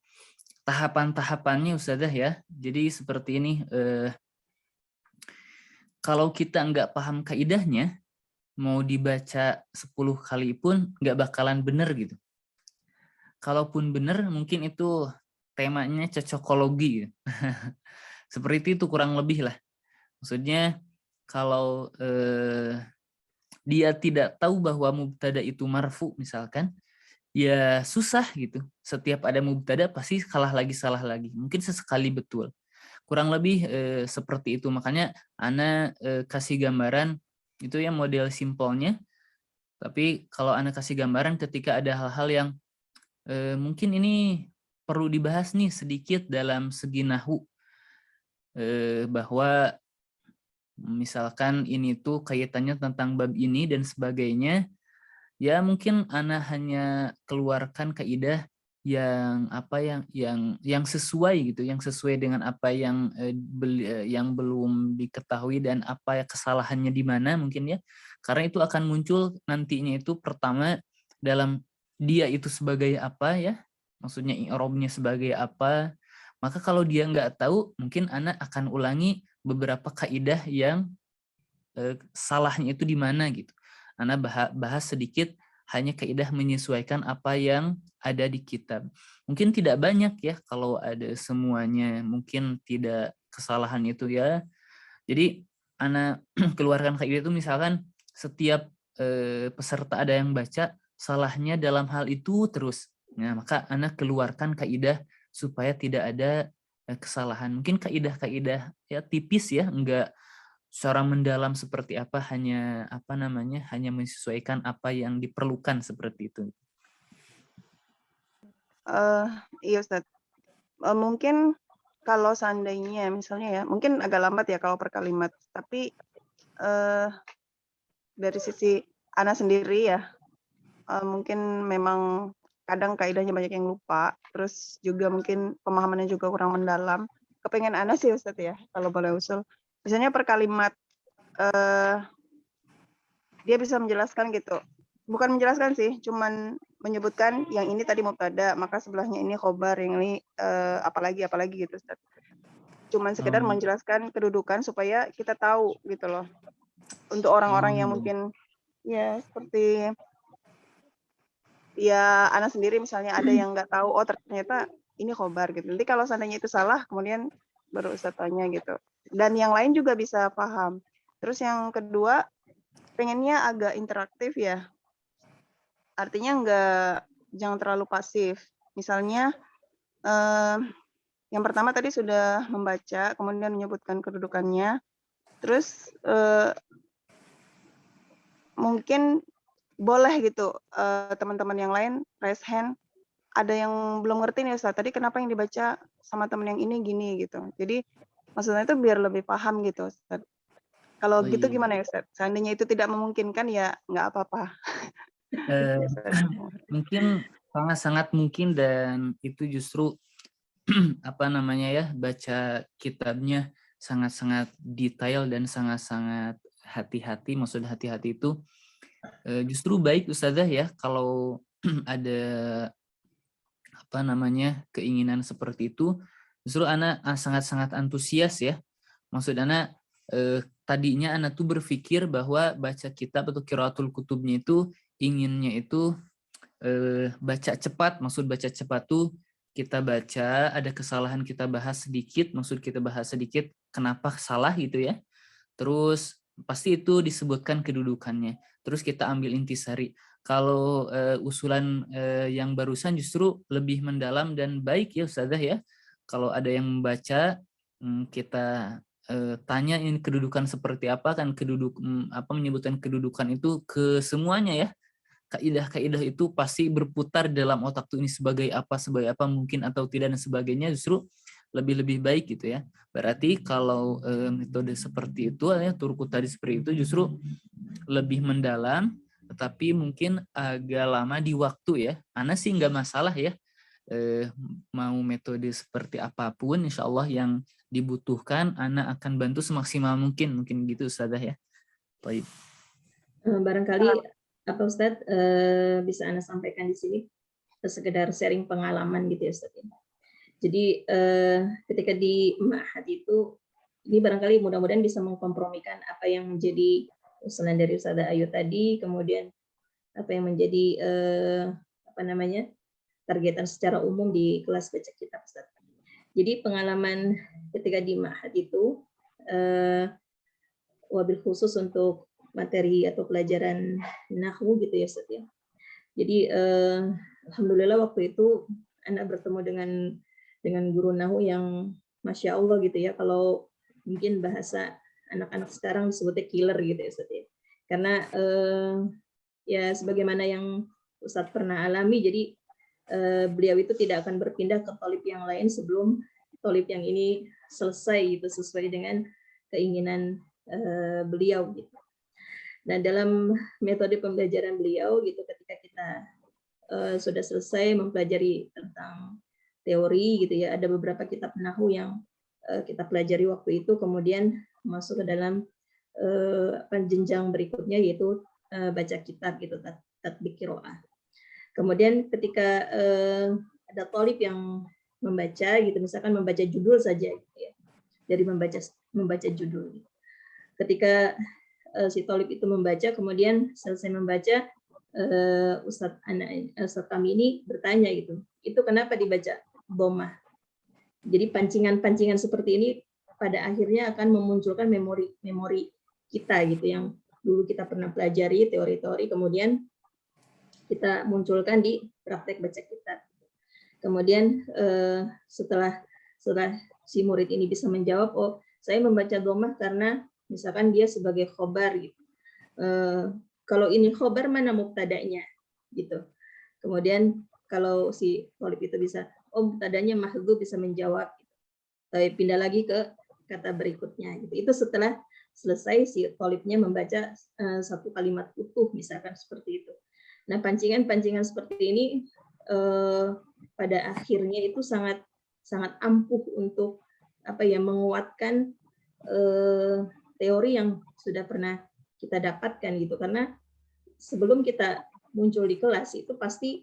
B: tahapan-tahapannya Ustazah ya. Jadi seperti ini, kalau kita nggak paham kaidahnya, mau dibaca 10 kali pun nggak bakalan bener gitu. Kalaupun bener, mungkin itu temanya cocokologi. Seperti itu kurang lebih lah. Maksudnya kalau dia tidak tahu bahwa mubtada itu marfu misalkan, ya susah gitu. Setiap ada mubtada pasti salah lagi. Mungkin sesekali betul. Kurang lebih seperti itu. Makanya Ana kasih gambaran itu ya model simpelnya. Tapi kalau Ana kasih gambaran ketika ada hal-hal yang mungkin ini perlu dibahas nih sedikit dalam segi nahwu. bahwa misalkan ini tuh kaitannya tentang bab ini dan sebagainya, ya mungkin ana hanya keluarkan kaidah yang yang sesuai gitu, yang sesuai dengan apa yang yang belum diketahui dan apa kesalahannya di mana mungkin ya. Karena itu akan muncul nantinya itu pertama dalam dia itu sebagai apa ya, maksudnya i'rabnya sebagai apa. Maka kalau dia nggak tahu, mungkin anak akan ulangi beberapa kaidah yang salahnya itu di mana gitu. Anak bahas sedikit hanya kaidah menyesuaikan apa yang ada di kitab. Mungkin tidak banyak ya kalau ada semuanya, mungkin tidak kesalahan itu ya. Jadi anak keluarkan kaidah itu misalkan setiap peserta ada yang baca salahnya dalam hal itu terus. Nah, maka anak keluarkan kaidah supaya tidak ada kesalahan. Mungkin kaidah-kaidah ya tipis ya, enggak secara mendalam seperti apa, hanya hanya menyesuaikan apa yang diperlukan seperti itu.
D: Iya Ustaz. Mungkin kalau seandainya misalnya ya, mungkin agak lambat ya kalau per kalimat, tapi dari sisi Ana sendiri ya, mungkin memang kadang kaidahnya banyak yang lupa, terus juga mungkin pemahamannya juga kurang mendalam. Kepengen Ana sih Ustaz ya, kalau boleh usul. Misalnya per kalimat dia bisa menjelaskan gitu. Bukan menjelaskan sih, cuman menyebutkan yang ini tadi mubtada, maka sebelahnya ini khobar, yang ini apalagi gitu Ustaz. Cuman sekedar menjelaskan kedudukan supaya kita tahu gitu loh. Untuk orang-orang yang mungkin ya seperti ya Ana sendiri misalnya ada yang nggak tahu, oh ternyata ini khobar gitu. Nanti kalau seandainya itu salah, kemudian baru Ustaz tanya gitu. Dan yang lain juga bisa paham. Terus yang kedua, pengennya agak interaktif ya. Artinya jangan terlalu pasif. Misalnya yang pertama tadi sudah membaca, kemudian menyebutkan kedudukannya. Terus mungkin boleh gitu teman-teman yang lain raise hand. Ada yang belum ngerti nih Ustaz, tadi kenapa yang dibaca sama teman yang ini gini gitu. Jadi maksudnya itu biar lebih paham gitu Ustaz. Kalau gitu gimana ya Ustaz? Seandainya itu tidak memungkinkan ya nggak apa-apa.
B: Mungkin sangat-sangat mungkin, dan itu justru baca kitabnya sangat-sangat detail dan sangat-sangat hati-hati. Maksud hati-hati itu justru baik Ustazah ya, kalau ada keinginan seperti itu. Justru anak sangat-sangat antusias ya. Maksud anak tadinya anak tuh berpikir bahwa baca kitab atau qiraatul kutubnya itu inginnya itu baca cepat. Maksud baca cepat tuh kita baca, ada kesalahan kita bahas sedikit, maksud kita bahas sedikit kenapa salah gitu ya. Terus pasti itu disebutkan kedudukannya. Terus kita ambil intisari. Kalau usulan yang barusan justru lebih mendalam dan baik ya Ustazah ya. Kalau ada yang membaca, kita tanya ini kedudukan seperti apa, kan menyebutkan kedudukan itu ke semuanya ya. Kaidah-kaidah itu pasti berputar dalam otak tuh, ini sebagai apa mungkin atau tidak dan sebagainya, justru lebih baik gitu ya. Berarti kalau metode seperti itu ya, turku tadi seperti itu justru lebih mendalam, tetapi mungkin agak lama di waktu ya. Ana sih nggak masalah ya, mau metode seperti apapun, insya Allah yang dibutuhkan Ana akan bantu semaksimal mungkin gitu Ustazah ya. Baik.
A: Barangkali apa Ustadz bisa Anda sampaikan di sini sekedar sharing pengalaman gitu ya Ustadz. Jadi ketika di Ma'had itu, ini barangkali mudah-mudahan bisa mengkompromikan apa yang menjadi usulan dari Ustazah Ayu tadi, kemudian apa yang menjadi targetan secara umum di kelas baca kitab Ustadz. Jadi pengalaman ketika di Ma'had itu wabil khusus untuk materi atau pelajaran nahwu gitu ya Ustaz ya. Jadi alhamdulillah waktu itu anak bertemu dengan guru nahwu yang masya Allah gitu ya. Kalau mungkin bahasa anak-anak sekarang disebutnya killer gitu ya Ustaz ya. Karena ya sebagaimana yang Ustaz pernah alami, jadi beliau itu tidak akan berpindah ke thalib yang lain sebelum tolib yang ini selesai gitu sesuai dengan keinginan beliau gitu. Nah, dalam metode pembelajaran beliau gitu, ketika kita sudah selesai mempelajari tentang teori gitu ya, ada beberapa kitab nahwu yang kita pelajari waktu itu, kemudian masuk ke dalam jenjang berikutnya, yaitu baca kitab gitu, tatbik qiraah. Kemudian ketika ada tolib yang membaca gitu, misalkan membaca judul saja gitu ya, dari membaca judul. Ketika si tolib itu membaca, kemudian selesai membaca, Ustadz kami ini bertanya gitu, itu kenapa dibaca dhammah? Jadi pancingan-pancingan seperti ini pada akhirnya akan memunculkan memori kita gitu, yang dulu kita pernah pelajari teori-teori, kemudian kita munculkan di praktek baca kitab. Kemudian setelah si murid ini bisa menjawab, oh saya membaca dhammah karena misalkan dia sebagai khobar gitu. Kalau ini khobar, mana mubtada'nya gitu. Kemudian kalau si tolib itu bisa, oh mubtada'nya mahdzuf, bisa menjawab gitu. Tapi pindah lagi ke kata berikutnya gitu. Itu setelah selesai si tolibnya membaca satu kalimat utuh misalkan seperti itu. Nah, pancingan-pancingan seperti ini pada akhirnya itu sangat ampuh untuk menguatkan teori yang sudah pernah kita dapatkan gitu. Karena sebelum kita muncul di kelas itu pasti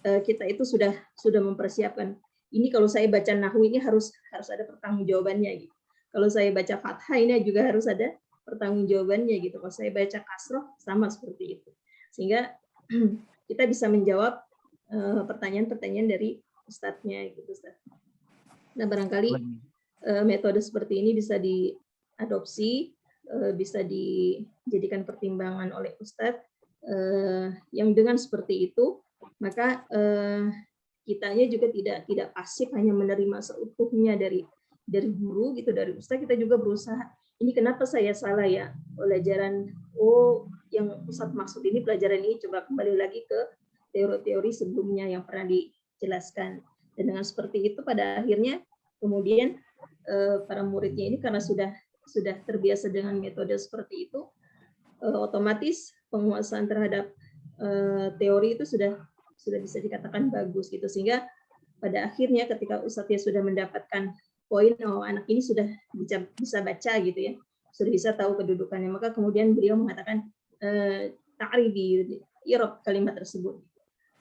A: kita itu sudah mempersiapkan, ini kalau saya baca nahwu ini harus ada pertanggungjawabannya gitu. Kalau saya baca fathah ini juga harus ada pertanggungjawabannya gitu. Kalau saya baca kasroh sama seperti itu. Sehingga kita bisa menjawab pertanyaan-pertanyaan dari ustadznya gitu, Ustadz. Nah, barangkali metode seperti ini bisa diadopsi, bisa dijadikan pertimbangan oleh ustadz, yang dengan seperti itu maka kitanya juga tidak pasif hanya menerima seutuhnya dari guru gitu, dari ustadz. Kita juga berusaha, ini kenapa saya salah ya pelajaran, yang ustadz maksud ini pelajaran ini, coba kembali lagi ke teori-teori sebelumnya yang pernah dijelaskan. Dan dengan seperti itu pada akhirnya kemudian para muridnya ini karena sudah terbiasa dengan metode seperti itu, otomatis penguasaan terhadap teori itu sudah bisa dikatakan bagus gitu. Sehingga pada akhirnya ketika ustadznya sudah mendapatkan poin, oh anak ini sudah bisa baca gitu ya, sudah bisa tahu kedudukannya, maka kemudian beliau mengatakan ta'ribi, i'rab kalimat tersebut.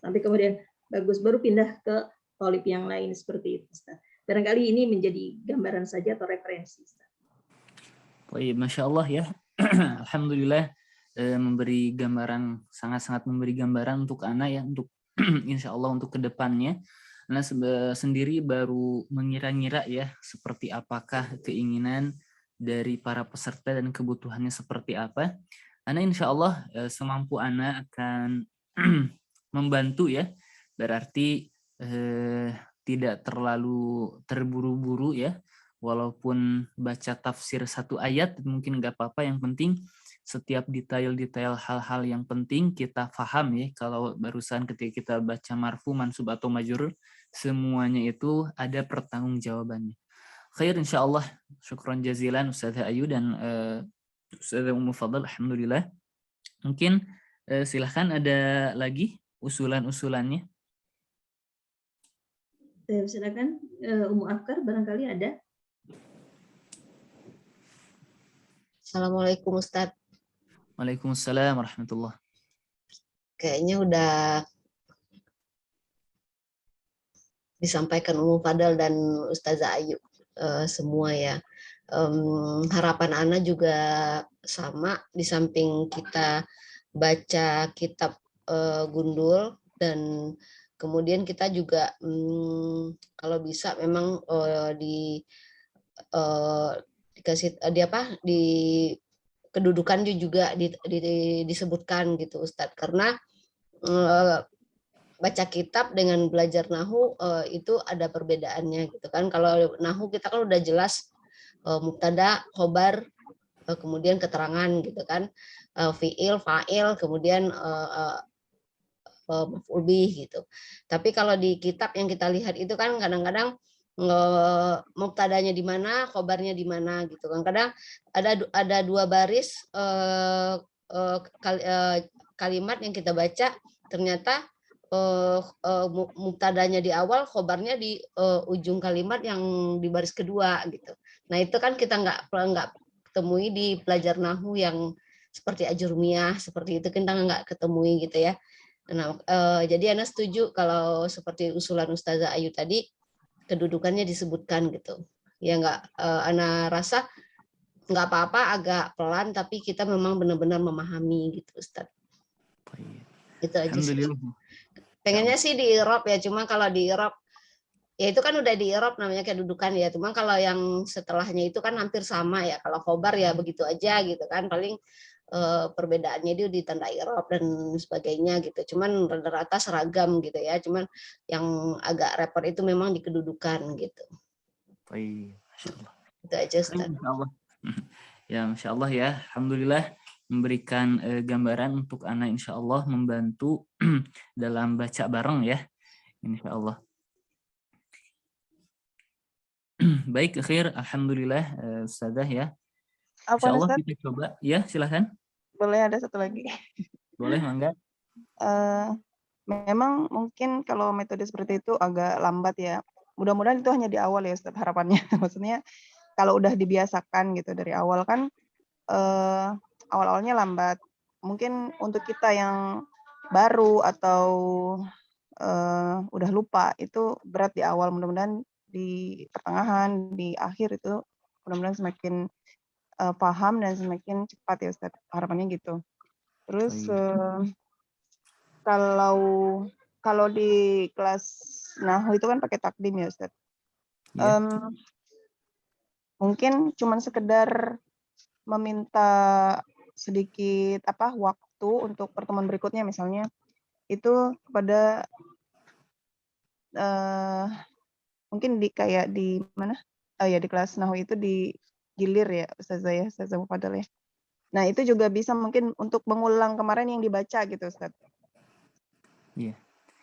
A: Sampai kemudian bagus, baru pindah ke tolib yang lain seperti itu, Ustaz. Barangkali ini menjadi gambaran saja atau referensi, Ustaz.
B: Baik, Masya Allah ya. Alhamdulillah memberi gambaran, sangat-sangat memberi gambaran untuk anak ya, untuk insya Allah untuk kedepannya. Anak sendiri baru mengira-ngira ya seperti apakah keinginan dari para peserta dan kebutuhannya seperti apa. Anak insya Allah semampu anak akan membantu ya, berarti tidak terlalu terburu-buru ya, walaupun baca tafsir satu ayat mungkin nggak apa-apa, yang penting setiap detail-detail hal-hal yang penting kita paham ya. Kalau barusan ketika kita baca marfu, mansub atau majrur, semuanya itu ada pertanggungjawabannya. Khair insyaallah. Syukran jazilan Ustazah Ayu dan Ustazah Ummu Fadl. Alhamdulillah. Mungkin silahkan ada lagi usulan-usulannya.
A: Silakan Ummu Afkar, barangkali ada.
E: Assalamualaikum Ustadz.
B: Waalaikumsalam warahmatullahi.
E: Kayaknya udah disampaikan Ummu Fadl dan Ustazah Ayu semua ya. Harapan Ana juga sama, di samping kita baca kitab Gundul, dan kemudian kita juga kalau bisa memang dikasih di kedudukan juga disebutkan gitu Ustadz, karena baca kitab dengan belajar nahwu itu ada perbedaannya gitu kan. Kalau nahwu kita kan udah jelas mubtada, khobar, kemudian keterangan gitu kan, fiil, fa'il, kemudian maf'ul bih gitu. Tapi kalau di kitab yang kita lihat itu kan kadang-kadang mubtadanya di mana, khobarnya di mana gitu kan. Kadang ada 2 baris kalimat yang kita baca, ternyata mubtadanya di awal, khobarnya di ujung kalimat yang di baris kedua gitu. Nah itu kan kita nggak temui di pelajar nahu yang seperti ajurmiyah, seperti itu kita nggak ketemui gitu ya. Nah, jadi Ana setuju kalau seperti usulan Ustazah Ayu tadi, kedudukannya disebutkan gitu. Ya nggak, Ana rasa nggak apa-apa agak pelan, tapi kita memang benar-benar memahami gitu Ustaz. Itu aja sih.
B: Alhamdulillah.
E: Pengennya sih di Irop ya, cuma kalau di Irop ya itu kan udah di Irop namanya kedudukan ya. Cuma kalau yang setelahnya itu kan hampir sama ya. Kalau khobar ya begitu aja gitu kan. Paling perbedaannya itu di tanda Irop dan sebagainya gitu. Cuman rata-rata seragam gitu ya. Cuman yang agak repot itu memang di kedudukan gitu.
B: Baik, Masya Allah.
E: Itu aja Ustaz.
B: Masya Allah. Ya, Masya Allah ya. Alhamdulillah memberikan gambaran untuk anak insya Allah membantu dalam baca bareng ya. Insya Allah. Baik, akhir. Alhamdulillah Ustazah ya. Insya Allah kita coba. Ya, silahkan.
D: Boleh ada satu lagi.
B: Boleh, Mangga.
D: Memang mungkin kalau metode seperti itu agak lambat ya. Mudah-mudahan itu hanya di awal ya Ustaz harapannya. Maksudnya kalau udah dibiasakan gitu dari awal kan awal-awalnya lambat. Mungkin untuk kita yang baru atau udah lupa itu berat di awal. Mudah-mudahan di pertengahan, di akhir itu mudah-mudahan semakin paham dan semakin cepat ya Ustaz. Harapannya gitu. Terus kalau di kelas Nahu itu kan pakai takdim ya Ustaz.
B: Ya.
D: Mungkin cuman sekedar meminta sedikit waktu untuk pertemuan berikutnya misalnya itu kepada mungkin kayak di mana? Oh ya di kelas Nahu itu di gilir ya Ustazah ya, Ustazah Mufaddal ya. Nah, itu juga bisa mungkin untuk mengulang kemarin yang dibaca gitu Ustaz.
B: Iya.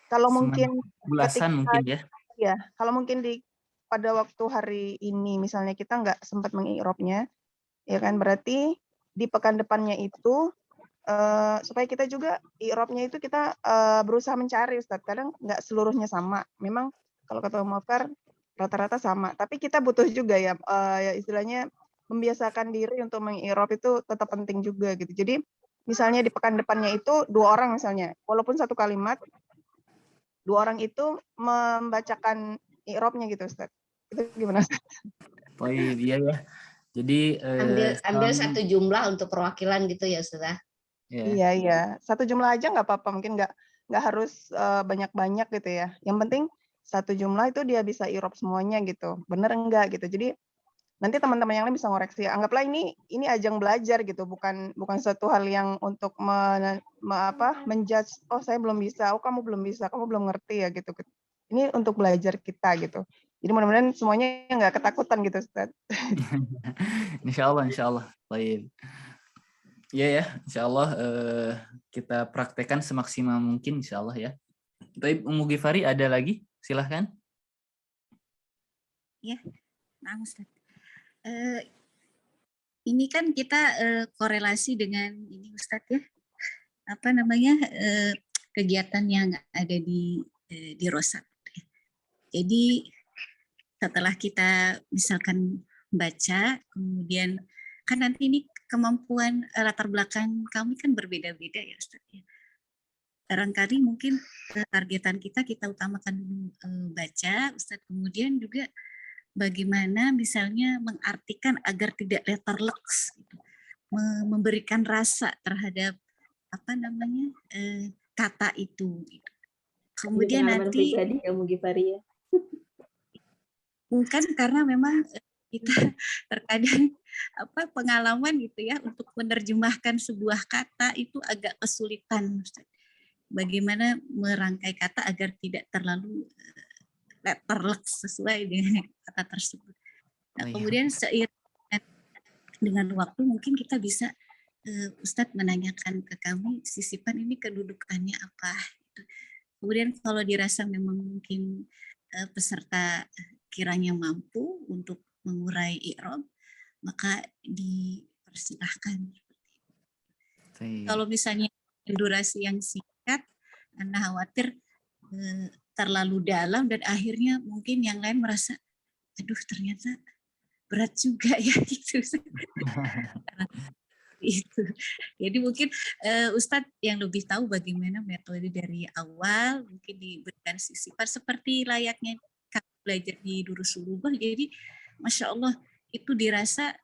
D: Kalau mungkin
B: ulasan mungkin ya.
D: Ya, kalau mungkin pada waktu hari ini misalnya kita nggak sempat mengi'robnya, ya kan berarti di pekan depannya itu supaya kita juga i'robnya itu kita berusaha mencari Ustaz. Kadang nggak seluruhnya sama. Memang kalau kata Muaffar rata-rata sama. Tapi kita butuh juga ya istilahnya membiasakan diri untuk mengi'rob itu tetap penting juga gitu. Jadi misalnya di pekan depannya itu 2 orang misalnya, walaupun satu kalimat 2 orang itu membacakan i'robnya gitu Ustaz. Itu gimana Ustaz?
B: Oh iya ya. Jadi
E: ambil satu jumlah untuk perwakilan gitu ya Ustaz.
D: Yeah. Iya. Satu jumlah aja nggak apa-apa, mungkin nggak harus banyak-banyak gitu ya. Yang penting satu jumlah itu dia bisa i'rob semuanya gitu. Bener enggak gitu. Jadi nanti teman-teman yang lain bisa ngoreksi. Anggaplah ini ajang belajar gitu, bukan suatu hal yang untuk menjudge, oh saya belum bisa, oh kamu belum bisa, kamu belum ngerti ya gitu. Ini untuk belajar kita gitu. Jadi mudah-mudahan semuanya nggak ketakutan gitu Ustaz.
B: Insya Allah. Baik. Iya ya, insya Allah kita praktekkan semaksimal mungkin insya Allah ya. Baik, Ummu Ghifari ada lagi? Silahkan.
F: Ya, nah Ustaz. Ini kan kita korelasi dengan ini Ustadz ya, kegiatan yang ada di Rosak. Jadi setelah kita misalkan baca, kemudian kan nanti ini kemampuan latar belakang kami kan berbeda-beda ya Ustadz ya. Barangkali mungkin targetan kita utamakan dulu baca Ustadz, kemudian juga bagaimana misalnya mengartikan agar tidak letterleks, gitu. Memberikan rasa terhadap kata itu. Gitu. Kemudian nanti
A: pribadi ya Mugifari ya.
F: Bukan karena memang kita terkadang pengalaman gitu ya untuk menerjemahkan sebuah kata itu agak kesulitan. Bagaimana merangkai kata agar tidak terlalu letterleks sesuai dengan kata tersebut. Nah, kemudian seiring dengan waktu mungkin kita bisa Ustadz menanyakan ke kami sisipan ini kedudukannya apa. Kemudian kalau dirasa memang mungkin peserta kiranya mampu untuk mengurai i'rab, maka dipersilahkan. Kalau misalnya durasi yang singkat, Anda khawatir terlalu dalam dan akhirnya mungkin yang lain merasa, aduh ternyata berat juga ya gitu. Itu. Jadi mungkin Ustadz yang lebih tahu bagaimana metode dari awal, mungkin diberikan sisipan seperti layaknya kami belajar di Durus Lubah. Jadi Masya Allah itu dirasa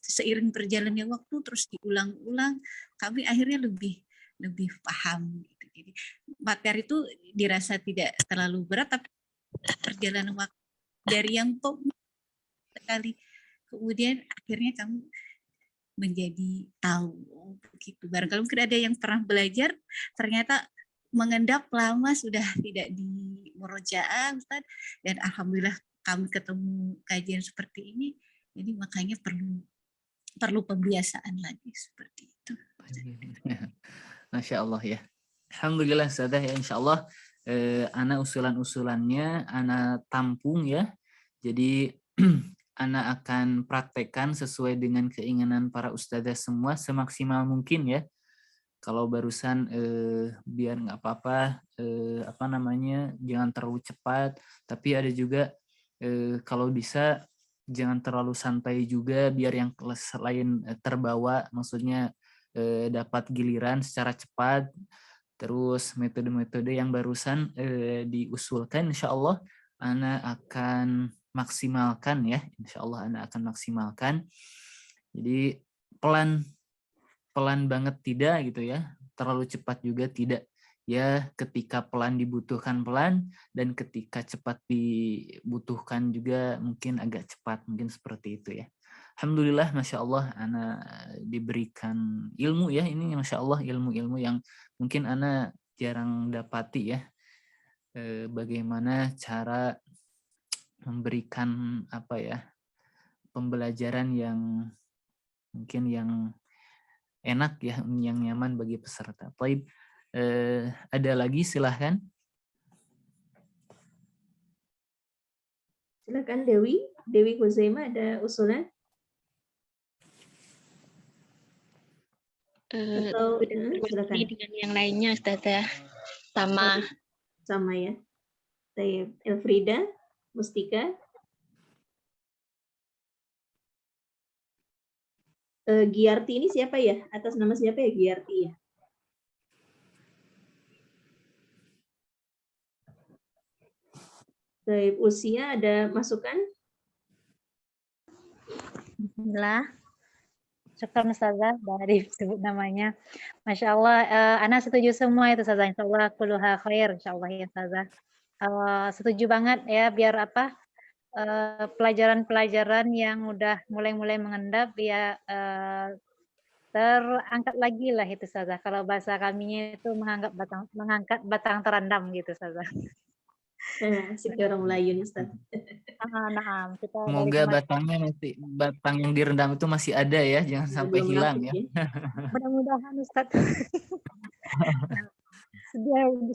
F: seiring berjalannya waktu terus diulang-ulang, kami akhirnya lebih paham. Gitu. Jadi materi itu dirasa tidak terlalu berat, tapi perjalanan waktu dari yang sekali kemudian akhirnya kamu menjadi tahu begitu. Barangkali mungkin ada yang pernah belajar ternyata mengendap lama sudah tidak di murojaah Ustaz, dan alhamdulillah kami ketemu kajian seperti ini, jadi makanya perlu pembiasaan lagi seperti itu.
B: Masya Allah ya. Alhamdulillah Ustazah ya, insya Allah ana usulan-usulannya ana tampung ya. Jadi ana akan praktekkan sesuai dengan keinginan para ustazah semua semaksimal mungkin ya. Kalau barusan biar nggak apa-apa, jangan terlalu cepat. Tapi ada juga kalau bisa jangan terlalu santai juga, biar yang kelas lain terbawa, maksudnya dapat giliran secara cepat. Terus metode-metode yang barusan diusulkan, insya Allah ana akan maksimalkan ya, insya Allah ana akan maksimalkan. Jadi pelan banget tidak gitu ya, terlalu cepat juga tidak ya. Ketika pelan dibutuhkan pelan, dan ketika cepat dibutuhkan juga mungkin agak cepat, mungkin seperti itu ya. Alhamdulillah, Masya Allah ana diberikan ilmu ya, ini Masya Allah ilmu-ilmu yang mungkin ana jarang dapati ya. Bagaimana cara memberikan pembelajaran yang mungkin yang enak ya, yang nyaman bagi peserta. Baik, ada lagi silahkan.
A: Silakan Dewi Huzaima, ada usulan? Atau silakan.
G: Dengan yang lainnya Ustazah sama
A: ya. Elfrida, Mustika. Giarti ini siapa ya? Atas nama siapa ya Giarti ya? Usia ada masukan?
H: Bismillah. Syukur Ustazah dari sebut namanya. Masya Allah, Ana setuju semua itu Ustazah. Insya Allah kulluha khair, insya Allah ya Ustazah. Setuju banget ya, biar pelajaran-pelajaran yang udah mulai mengendap ya terangkat lagi lah itu Ustazah. Kalau bahasa kaminya itu mengangkat batang terendam gitu Ustazah.
A: Asik orang Melayu nih Ustaz.
H: Nah,
B: semoga batang yang direndam itu masih ada ya, jangan sampai hilang ya.
H: Mudah-mudahan Ustaz.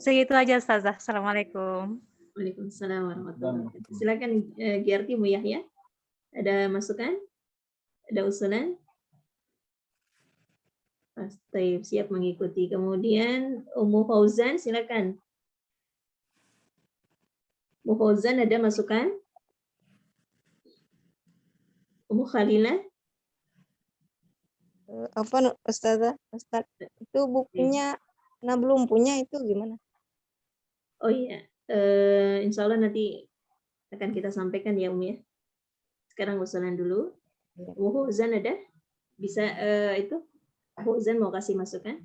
H: Segitu aja Ustazah. Assalamualaikum.
A: Waalaikumsalam warahmatullahi wabarakatuh. Silakan Giarti Bu Yahya. Ada masukan? Ada usulan? Pasti siap mengikuti. Kemudian Ummu Fauzan, silakan. Ummu Fauzan ada masukan? Ummu Khalilah?
C: Apa Ustazah? Ustaz, itu bukunya nah belum punya, itu gimana?
A: Oh iya, insya Allah nanti akan kita sampaikan ya Umi ya. Sekarang usulan dulu. Ummu Fauzan ada? Bisa itu? Ummu Fauzan mau kasih masukan?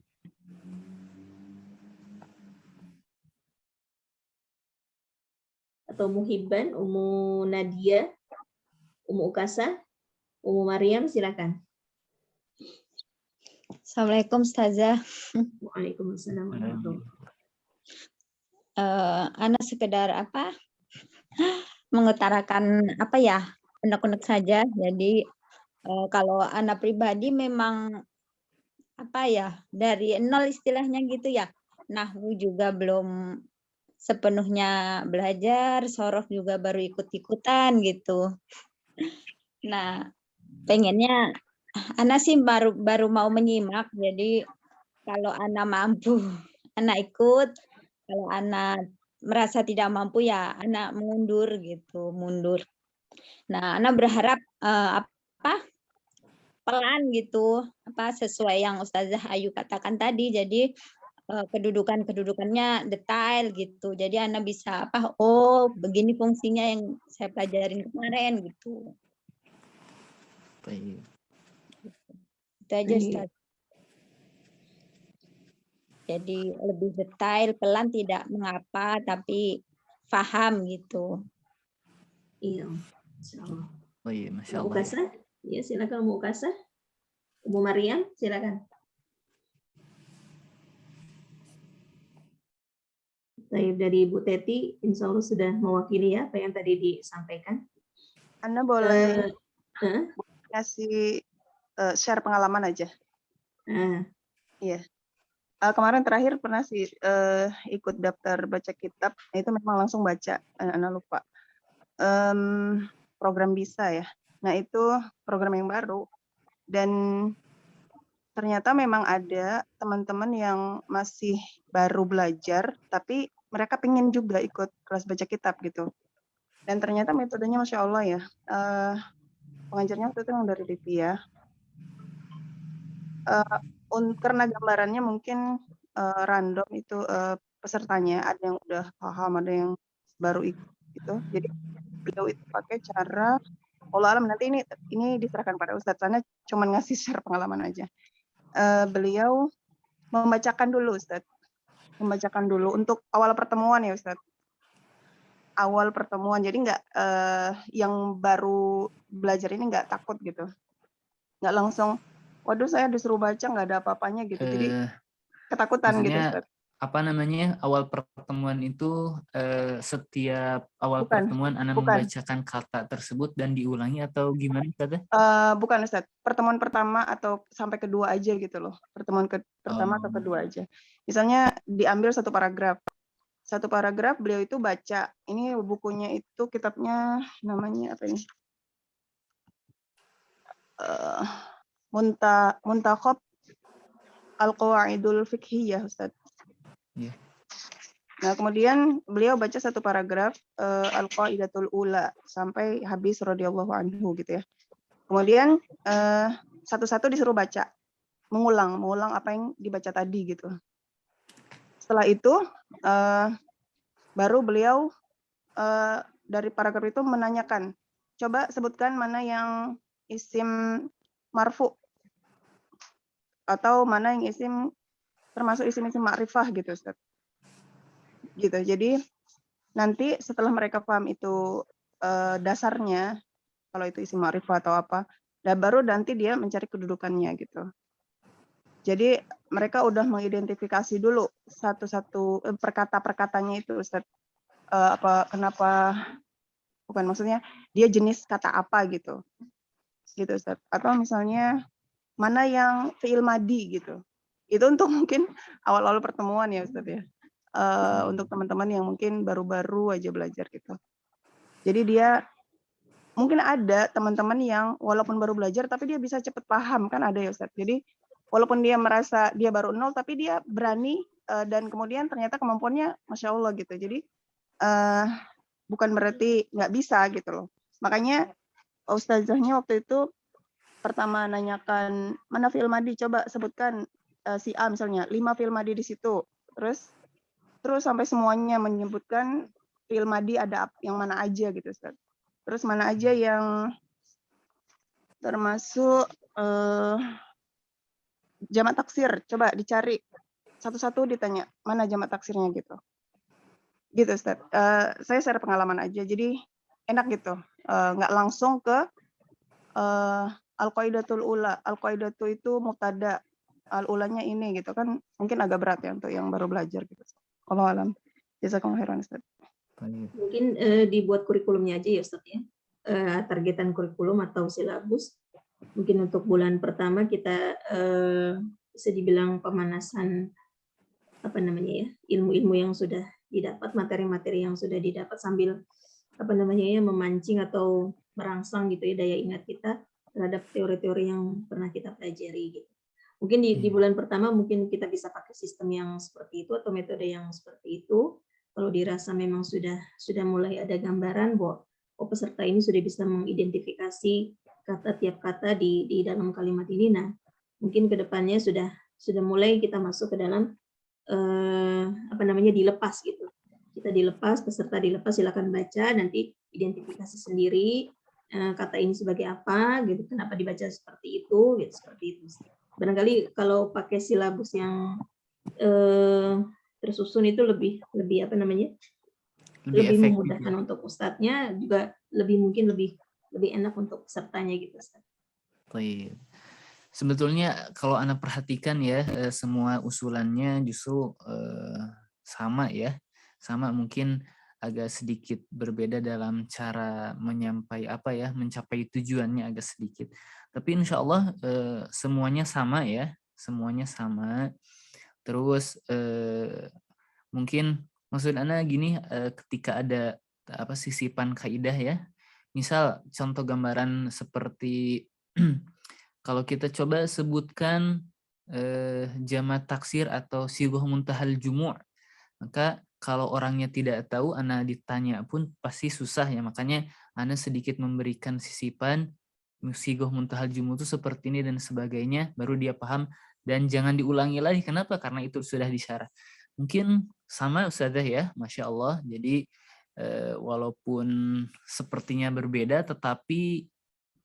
A: Atau Muhibban, Ummu Nadia, Ummu Ukasa, Ummu Maryam, silakan.
G: Assalamualaikum Ustazah.
A: Waalaikumsalam warahmatullahi
G: Ana sekedar mengutarakan unek-unek saja. Jadi kalau Ana pribadi memang dari nol istilahnya gitu ya. Nahwu juga belum sepenuhnya belajar, Sorof juga baru ikut-ikutan gitu. Nah, pengennya Ana sih baru mau menyimak, jadi kalau Ana mampu, Ana ikut. Kalau Ana merasa tidak mampu ya Ana mundur gitu, mundur. Nah, Ana berharap pelan gitu, sesuai yang Ustazah Ayu katakan tadi. Jadi kedudukannya detail gitu. Jadi Ana bisa oh begini fungsinya yang saya pelajarin kemarin gitu.
B: Baik.
G: Itu aja Ustaz. Jadi lebih detail, pelan tidak mengapa, tapi paham gitu.
A: Iya, insyaallah.
B: Oh iya, Masya
A: Mau
B: Allah.
A: Ukasah? Ya, silakan Mau Ukasah. Bu Mariam, silakan. Baik, dari Ibu Teti, insya Allah sudah mewakili ya apa yang tadi disampaikan.
D: Anda boleh kasih share pengalaman aja. Iya. Kemarin terakhir pernah sih ikut daftar baca kitab, itu memang langsung baca, Ana lupa. Program bisa ya. Nah itu program yang baru dan ternyata memang ada teman-teman yang masih baru belajar, tapi mereka pengen juga ikut kelas baca kitab gitu. Dan ternyata metodenya Masya Allah ya. Pengajarnya waktu itu yang dari Livia. Karena gambarannya mungkin random itu pesertanya, ada yang udah paham, ada yang baru ikut gitu. Jadi beliau itu pakai cara, Allah alam nanti ini diserahkan pada Ustadz, karena cuma ngasih share pengalaman aja. Beliau membacakan dulu Ustadz, membacakan dulu untuk awal pertemuan ya Ustadz. Awal pertemuan, jadi nggak yang baru belajar ini nggak takut gitu, nggak langsung, waduh saya disuruh baca nggak ada apa-apanya gitu, jadi ketakutan gitu Ustaz.
B: Apa namanya, awal pertemuan itu setiap awal pertemuan Anda membacakan kata tersebut dan diulangi atau gimana Ustaz?
D: Bukan Ustaz, pertemuan pertama atau sampai kedua aja gitu loh, pertemuan pertama atau kedua aja. Misalnya diambil satu paragraf beliau itu baca, ini bukunya itu kitabnya namanya apa ini? Muntakhab Al-Qawaidul Fiqhiyah Ustaz.
B: Yeah.
D: Nah, kemudian beliau baca satu paragraf Al-Qaidatul Ula sampai habis radhiyallahu anhu gitu ya. Kemudian satu-satu disuruh baca, mengulang apa yang dibaca tadi gitu. Setelah itu baru beliau dari paragraf itu menanyakan, coba sebutkan mana yang isim marfu atau mana yang isim termasuk isim-isim ma'rifah gitu Ustaz. Gitu. Jadi nanti setelah mereka paham itu dasarnya, kalau itu isim ma'rifah atau apa, dan baru nanti dia mencari kedudukannya gitu. Jadi mereka udah mengidentifikasi dulu satu-satu perkata-perkatanya itu Ustaz. Maksudnya dia jenis kata apa gitu. Gitu Ustaz. Atau misalnya mana yang fi'il madi gitu. Itu untuk mungkin awal-awal pertemuan ya Ustaz ya. Untuk teman-teman yang mungkin baru-baru aja belajar gitu. Jadi dia mungkin ada teman-teman yang walaupun baru belajar tapi dia bisa cepat paham, kan ada ya Ustaz. Jadi walaupun dia merasa dia baru nol tapi dia berani dan kemudian ternyata kemampuannya Masya Allah gitu. Jadi bukan berarti nggak bisa gitu loh. Makanya ustazahnya waktu itu pertama nanyakan mana fi'il madi, coba sebutkan si A misalnya 5 fi'il madi di situ. Terus sampai semuanya menyebutkan fi'il madi ada yang mana aja gitu Ustaz. Terus mana aja yang termasuk jamak taksir, coba dicari satu-satu ditanya mana jamak taksirnya gitu. Gitu Ustaz. Saya share pengalaman aja, jadi enak gitu. Nggak langsung ke Al-Qaidatul Ula. Al-Qaidatu itu mubtada, al-ulanya ini gitu kan, mungkin agak berat ya untuk yang baru belajar gitu. Wallahu alam. Jazakallahu khairan Ustaz.
A: Mungkin dibuat kurikulumnya aja ya Ustaz ya. Targetan kurikulum atau silabus. Mungkin untuk bulan pertama kita bisa dibilang pemanasan apa namanya ya, ilmu-ilmu yang sudah didapat, materi-materi yang sudah didapat, sambil memancing atau merangsang gitu ya daya ingat kita terhadap teori-teori yang pernah kita pelajari gitu. Mungkin di bulan pertama mungkin kita bisa pakai sistem yang seperti itu atau metode yang seperti itu. Kalau dirasa memang sudah mulai ada gambaran bahwa peserta ini sudah bisa mengidentifikasi tiap kata di dalam kalimat ini. Nah, mungkin kedepannya sudah mulai kita masuk ke dalam dilepas gitu. Kita dilepas, peserta dilepas, silakan baca, nanti identifikasi sendiri kata ini sebagai apa gitu, kenapa dibaca seperti itu gitu, seperti itu. Barangkali kalau pakai silabus yang tersusun itu lebih memudahkan untuk ustadznya, juga mungkin lebih enak untuk pesertanya gitu, Ustaz.
B: Baik. Sebetulnya kalau Anda perhatikan ya, semua usulannya justru sama ya. Sama, mungkin agak sedikit berbeda dalam cara mencapai tujuannya agak sedikit. Tapi insya Allah semuanya sama ya, semuanya sama. Terus mungkin maksud Anda gini, ketika ada sisipan kaidah ya, misal contoh gambaran seperti kalau kita coba sebutkan jamak taksir atau sighah muntahal jumu', maka kalau orangnya tidak tahu, Ana ditanya pun pasti susah ya. Makanya Ana sedikit memberikan sisipan sighah muntahal jumu' itu seperti ini dan sebagainya, baru dia paham, dan jangan diulangi lagi. Kenapa? Karena itu sudah disyarah. Mungkin sama Ustazah ya, Masya Allah. Jadi walaupun sepertinya berbeda, tetapi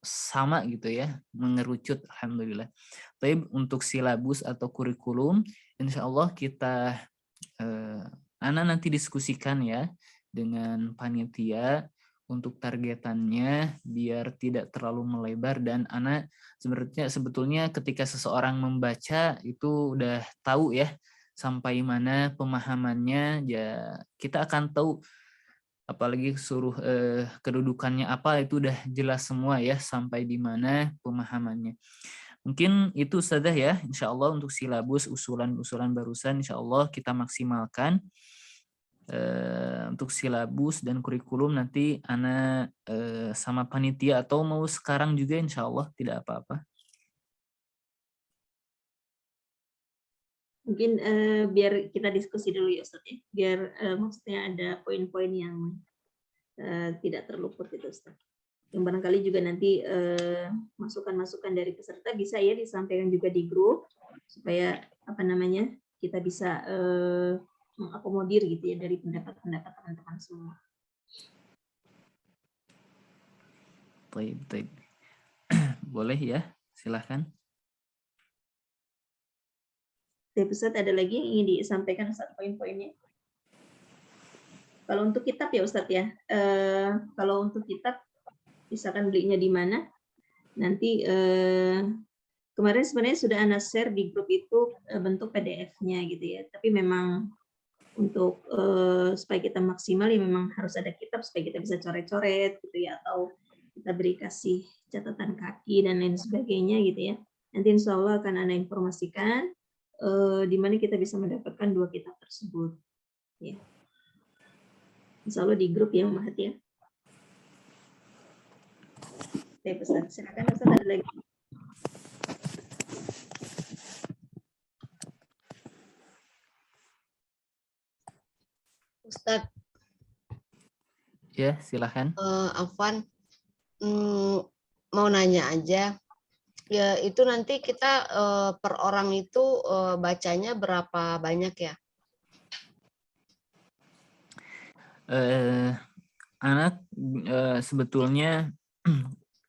B: sama gitu ya, mengerucut, alhamdulillah. Tapi untuk silabus atau kurikulum, insya Allah kita Ana nanti diskusikan ya dengan panitia untuk targetannya biar tidak terlalu melebar, dan Ana sebetulnya ketika seseorang membaca itu udah tahu ya sampai mana pemahamannya, ya kita akan tahu. Apalagi suruh kedudukannya apa, itu udah jelas semua ya sampai di mana pemahamannya. Mungkin itu Ustazah ya, insya Allah untuk silabus, usulan-usulan barusan insya Allah kita maksimalkan. Untuk silabus dan kurikulum nanti Ana sama panitia, atau mau sekarang juga insya Allah tidak apa-apa.
A: Mungkin biar kita diskusi dulu ya Ustaz ya, biar maksudnya ada poin-poin yang tidak terluput gitu Ustaz. Yang barangkali juga nanti masukan-masukan dari peserta bisa ya disampaikan juga di grup, supaya kita bisa mengakomodir gitu ya dari pendapat-pendapat teman-teman semua.
B: Baik. Boleh ya, silahkan.
A: Ustaz, ada lagi yang ingin disampaikan Ustaz poin-poinnya? Kalau untuk kitab ya Ustaz ya, kalau untuk kitab misalkan belinya di mana, nanti kemarin sebenarnya sudah Ana share di grup itu bentuk PDF-nya gitu ya, tapi memang untuk supaya kita maksimal ya memang harus ada kitab supaya kita bisa coret-coret gitu ya, atau kita kasih catatan kaki dan lain sebagainya gitu ya. Nanti insya Allah akan Ana informasikan di mana kita bisa mendapatkan 2 kitab tersebut. Ya. Insya Allah di grup ya Umahat ya. Oke, Ustaz. Silakan Ustaz, ada lagi.
E: Ustaz.
B: Ya, silakan.
E: Afwan, mau nanya aja. Ya, itu nanti kita per orang itu bacanya berapa banyak ya?
B: Anak sebetulnya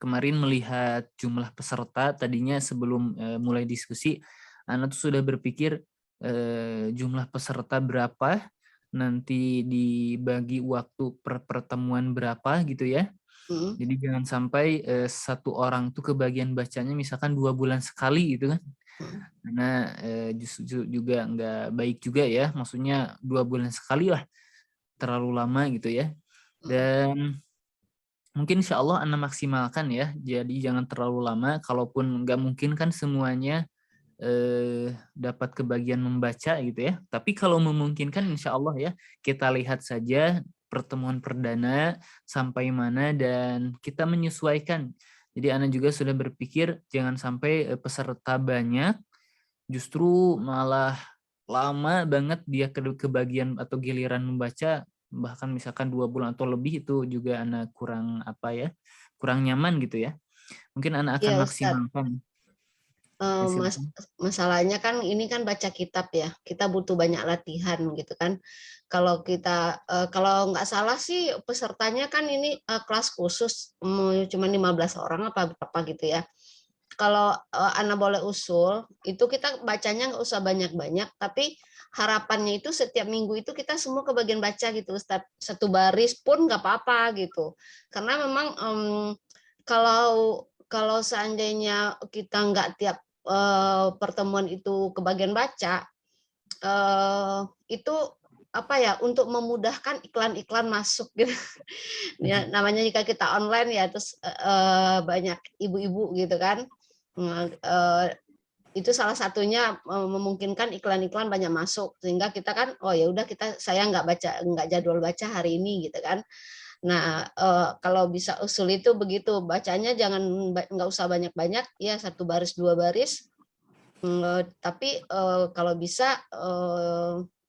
B: kemarin melihat jumlah peserta, tadinya sebelum mulai diskusi, Anak tuh sudah berpikir jumlah peserta berapa, nanti dibagi waktu per pertemuan berapa gitu ya. Jadi jangan sampai satu orang tuh kebagian bacanya misalkan 2 bulan sekali gitu kan. Karena justru juga nggak baik juga ya, maksudnya 2 bulan sekali lah, terlalu lama gitu ya. Dan mungkin insya Allah Anda maksimalkan ya, jadi jangan terlalu lama. Kalaupun nggak mungkin kan semuanya dapat kebagian membaca gitu ya. Tapi kalau memungkinkan insya Allah ya, kita lihat saja pertemuan perdana sampai mana dan kita menyesuaikan. Jadi Ana juga sudah berpikir jangan sampai peserta banyak, justru malah lama banget dia kebagian atau giliran membaca, bahkan misalkan 2 bulan atau lebih, itu juga Ana kurang kurang nyaman gitu ya. Mungkin Ana akan
E: Iya, Ustadz.
B: maksimalkan.
E: Masalahnya kan ini kan baca kitab ya, kita butuh banyak latihan gitu kan. Kalau kita kalau nggak salah sih pesertanya kan ini kelas khusus cuma 15 orang apa berapa gitu ya. Kalau Ana boleh usul itu kita bacanya nggak usah banyak-banyak, tapi harapannya itu setiap minggu itu kita semua kebagian baca gitu Ustadz. Satu baris pun nggak apa-apa gitu, karena memang kalau seandainya kita nggak tiap pertemuan itu kebagian baca, itu apa ya, untuk memudahkan iklan-iklan masuk gitu. Ya, namanya jika kita online ya, terus banyak ibu-ibu gitu kan, itu salah satunya memungkinkan iklan-iklan banyak masuk, sehingga kita kan oh ya udah saya nggak jadwal baca hari ini gitu kan. Nah, kalau bisa usul itu begitu, bacanya nggak usah banyak-banyak, ya 1 baris 2 baris, tapi kalau bisa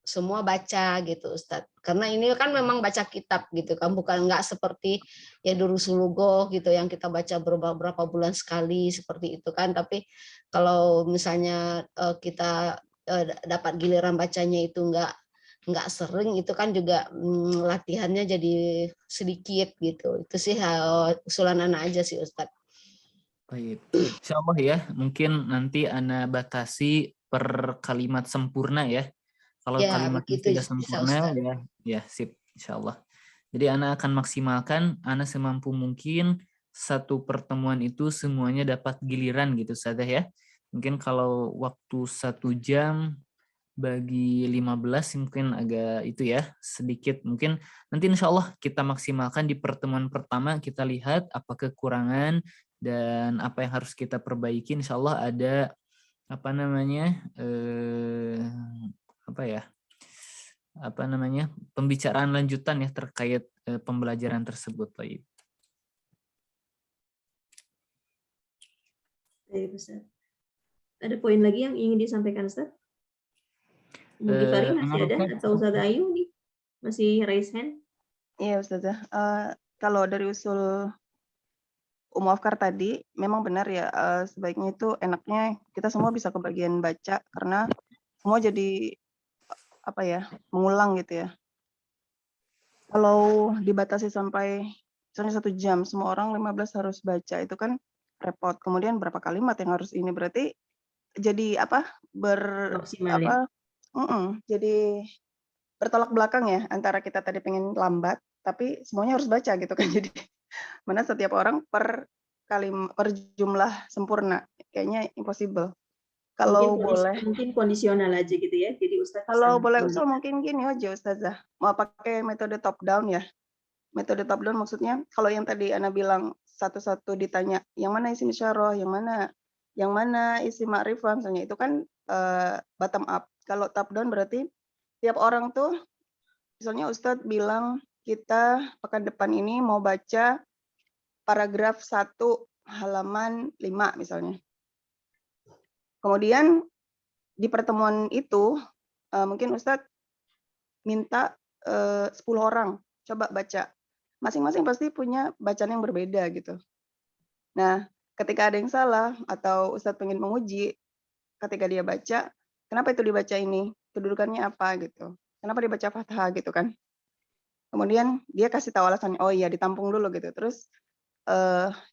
E: semua baca gitu Ustadz. Karena ini kan memang baca kitab gitu kan, bukan nggak seperti ya Durus Sulugoh gitu yang kita baca berapa bulan sekali seperti itu kan. Tapi kalau misalnya kita dapat giliran bacanya itu nggak sering, itu kan juga latihannya jadi sedikit gitu. Itu sih usulan Ana aja sih Ustadz.
B: Baik, insya Allah ya, mungkin nanti Ana batasi per kalimat sempurna ya. Kalau
E: Ya,
B: kalimatnya
E: begitu
B: sudah
E: bisa,
B: sempurna
E: Ustadz.
B: ya sip, insya Allah. Jadi Ana akan maksimalkan, Ana semampu mungkin satu pertemuan itu semuanya dapat giliran gitu saja ya. Mungkin kalau waktu 1 jam bagi 15 mungkin agak itu ya, sedikit. Mungkin nanti insya Allah kita maksimalkan di pertemuan pertama, kita lihat apa kekurangan dan apa yang harus kita perbaiki. Insya Allah ada pembicaraan lanjutan ya terkait pembelajaran tersebut. Baik.
A: Baik, Ustaz. Ada poin lagi yang ingin disampaikan, Ustaz? Bu Gifari masih ada atau Ustaz Ayu nih masih raise hand?
D: Iya Ustazah, kalau dari usul Afkar tadi memang benar ya, sebaiknya itu enaknya kita semua bisa kebagian baca karena semua jadi mengulang gitu ya. Kalau dibatasi sampai misalnya 1 jam, semua orang 15 harus baca, itu kan repot. Kemudian berapa kalimat yang harus ini, berarti jadi
A: Maksimal ya?
D: jadi bertolak belakang ya, antara kita tadi pengen lambat, tapi semuanya harus baca gitu kan. Jadi mana setiap orang per jumlah sempurna, kayaknya impossible. Kalau boleh,
A: mungkin kondisional aja gitu ya. Jadi Ustaz
D: kalau boleh usul mungkin gini aja Ustazah, mau pakai metode top down ya. Metode top down maksudnya kalau yang tadi Ana bilang satu-satu ditanya yang mana isi isyarah, yang mana isi ma'rifah misalnya, itu kan bottom up. Kalau top down berarti tiap orang tuh, misalnya Ustadz bilang kita pekan depan ini mau baca paragraf 1 halaman 5 misalnya. Kemudian di pertemuan itu mungkin Ustadz minta 10 orang coba baca. Masing-masing pasti punya bacaan yang berbeda gitu. Nah, ketika ada yang salah atau Ustadz pengen menguji, ketika dia baca, kenapa itu dibaca ini? Kedudukannya apa gitu? Kenapa dibaca fathah gitu kan? Kemudian dia kasih tahu alasannya, oh iya ditampung dulu gitu. Terus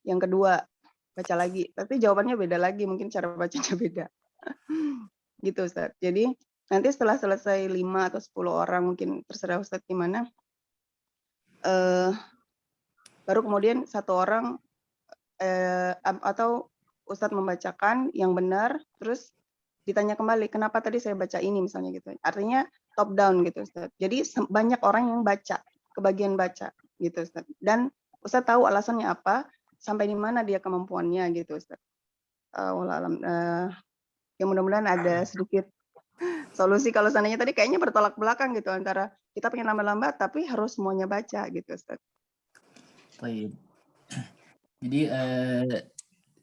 D: yang kedua baca lagi, tapi jawabannya beda lagi, mungkin cara bacanya beda. Gitu Ustadz. Jadi nanti setelah selesai 5 atau 10 orang, mungkin terserah Ustadz gimana, baru kemudian 1 orang atau Ustadz membacakan yang benar, terus ditanya kembali, kenapa tadi saya baca ini misalnya gitu. Artinya top down gitu Ustadz. Jadi banyak orang yang baca, kebagian baca gitu Ustadz. Dan Ustadz tahu alasannya apa, sampai di mana dia kemampuannya gitu Ustadz. Ya mudah-mudahan ada sedikit solusi kalau seandainya tadi kayaknya bertolak belakang gitu antara kita pengen lambat-lambat tapi harus semuanya baca gitu Ustaz.
B: Baik. Jadi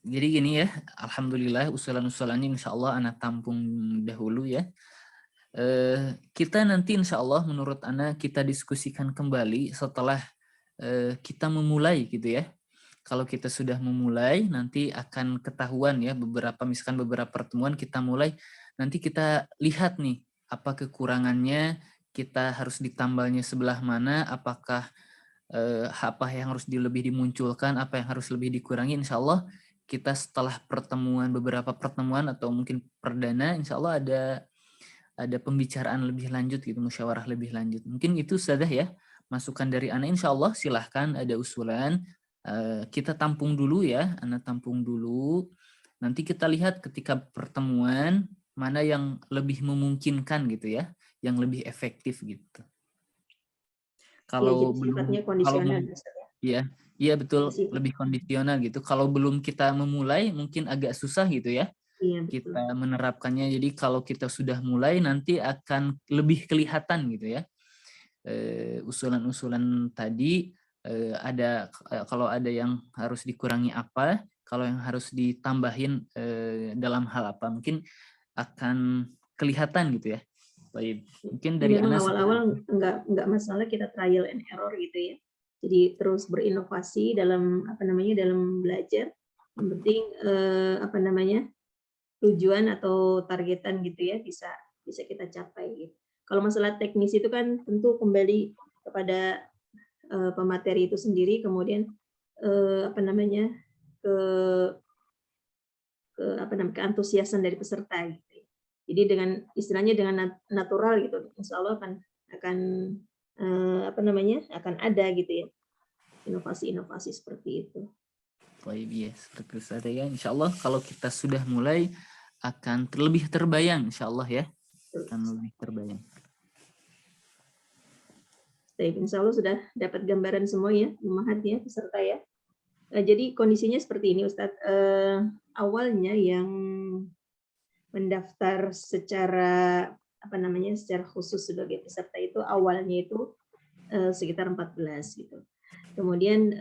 B: jadi gini ya, alhamdulillah usulan-usulannya insya Allah anak tampung dahulu ya. Kita nanti insya Allah menurut Ana kita diskusikan kembali setelah kita memulai gitu ya. Kalau kita sudah memulai nanti akan ketahuan ya misalkan beberapa pertemuan kita mulai, nanti kita lihat nih apa kekurangannya, kita harus ditambahnya sebelah mana, apakah apa yang harus lebih dimunculkan, apa yang harus lebih dikurangi. Insya Allah kita setelah beberapa pertemuan atau mungkin perdana, insya Allah ada pembicaraan lebih lanjut gitu, musyawarah lebih lanjut. Mungkin itu sudah ya masukan dari Ana. Insya Allah silahkan ada usulan, kita tampung dulu ya, Ana tampung dulu. Nanti kita lihat ketika pertemuan mana yang lebih memungkinkan gitu ya, yang lebih efektif gitu. Kalau belum, iya betul, lebih kondisional gitu. Kalau belum kita memulai mungkin agak susah gitu ya.
A: Iya,
B: kita menerapkannya. Jadi kalau kita sudah mulai nanti akan lebih kelihatan gitu ya. Usulan-usulan tadi ada kalau ada yang harus dikurangi apa, kalau yang harus ditambahin dalam hal apa, mungkin akan kelihatan gitu ya. Baik, mungkin dari
A: memang awal-awal nggak masalah kita trial and error gitu ya. Jadi terus berinovasi dalam dalam belajar. Yang penting tujuan atau targetan gitu ya bisa kita capai gitu. Kalau masalah teknis itu kan tentu kembali kepada pemateri itu sendiri, kemudian keantusiasan dari peserta gitu. Jadi dengan istilahnya dengan natural gitu, insya Allah akan ada gitu ya inovasi-inovasi seperti itu.
B: Baik, ya seperti itu saja ya. Insya Allah kalau kita sudah mulai akan lebih terbayang, insya Allah ya, akan lebih terbayang.
A: Baik, insya Allah sudah dapat gambaran semua ya, Umahat ya, peserta ya. Jadi kondisinya seperti ini Ustadz. Awalnya yang mendaftar secara secara khusus sebagai peserta itu awalnya itu sekitar 14 gitu. Kemudian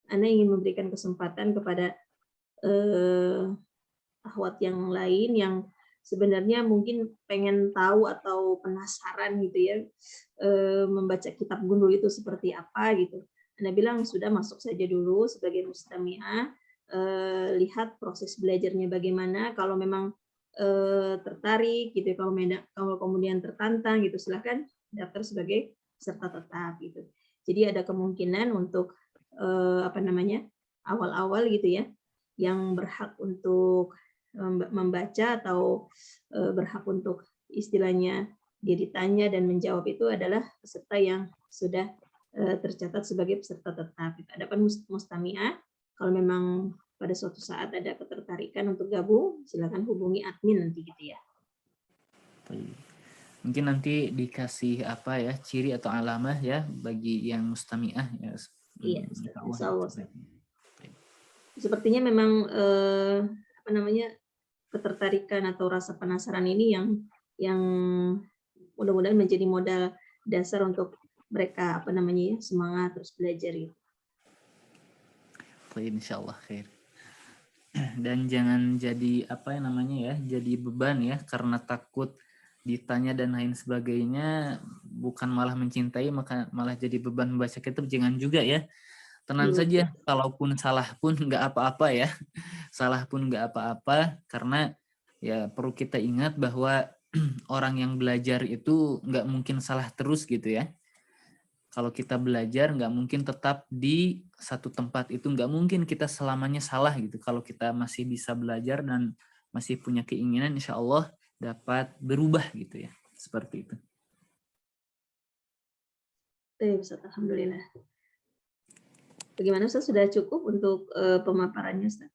A: Ana ingin memberikan kesempatan kepada akhwat yang lain yang sebenarnya mungkin pengen tahu atau penasaran gitu ya, membaca kitab Gundul itu seperti apa gitu. Ana bilang sudah masuk saja dulu sebagai mustami'ah, lihat proses belajarnya bagaimana. Kalau memang tertarik gitu, kalau kemudian tertantang gitu, silahkan daftar sebagai peserta tetap gitu. Jadi ada kemungkinan untuk awal-awal gitu ya, yang berhak untuk membaca atau berhak untuk istilahnya dia ditanya dan menjawab itu adalah peserta yang sudah tercatat sebagai peserta tetap. Adapun mustami'ah, kalau memang pada suatu saat ada ketertarikan untuk gabung, silakan hubungi admin nanti gitu ya.
B: Mungkin nanti dikasih apa ya, ciri atau alamah ya bagi yang mustami'ah ya.
A: Iya, insya Allah. Sepertinya memang ketertarikan atau rasa penasaran ini yang mudah-mudahan menjadi modal dasar untuk mereka semangat terus belajar gitu.
B: Insyaallah khair. Dan jangan jadi jadi beban ya, karena takut ditanya dan lain sebagainya, bukan malah mencintai maka malah jadi beban membaca kitab, jangan juga ya. Tenang saja, kalaupun salah pun nggak apa-apa ya. Salah pun nggak apa-apa, karena ya perlu kita ingat bahwa orang yang belajar itu nggak mungkin salah terus gitu ya. Kalau kita belajar nggak mungkin tetap di satu tempat itu, nggak mungkin kita selamanya salah gitu. Kalau kita masih bisa belajar dan masih punya keinginan, insya Allah dapat berubah gitu ya, seperti itu.
A: Ustaz, alhamdulillah. Bagaimana Ustaz, sudah cukup untuk pemaparannya Ustaz?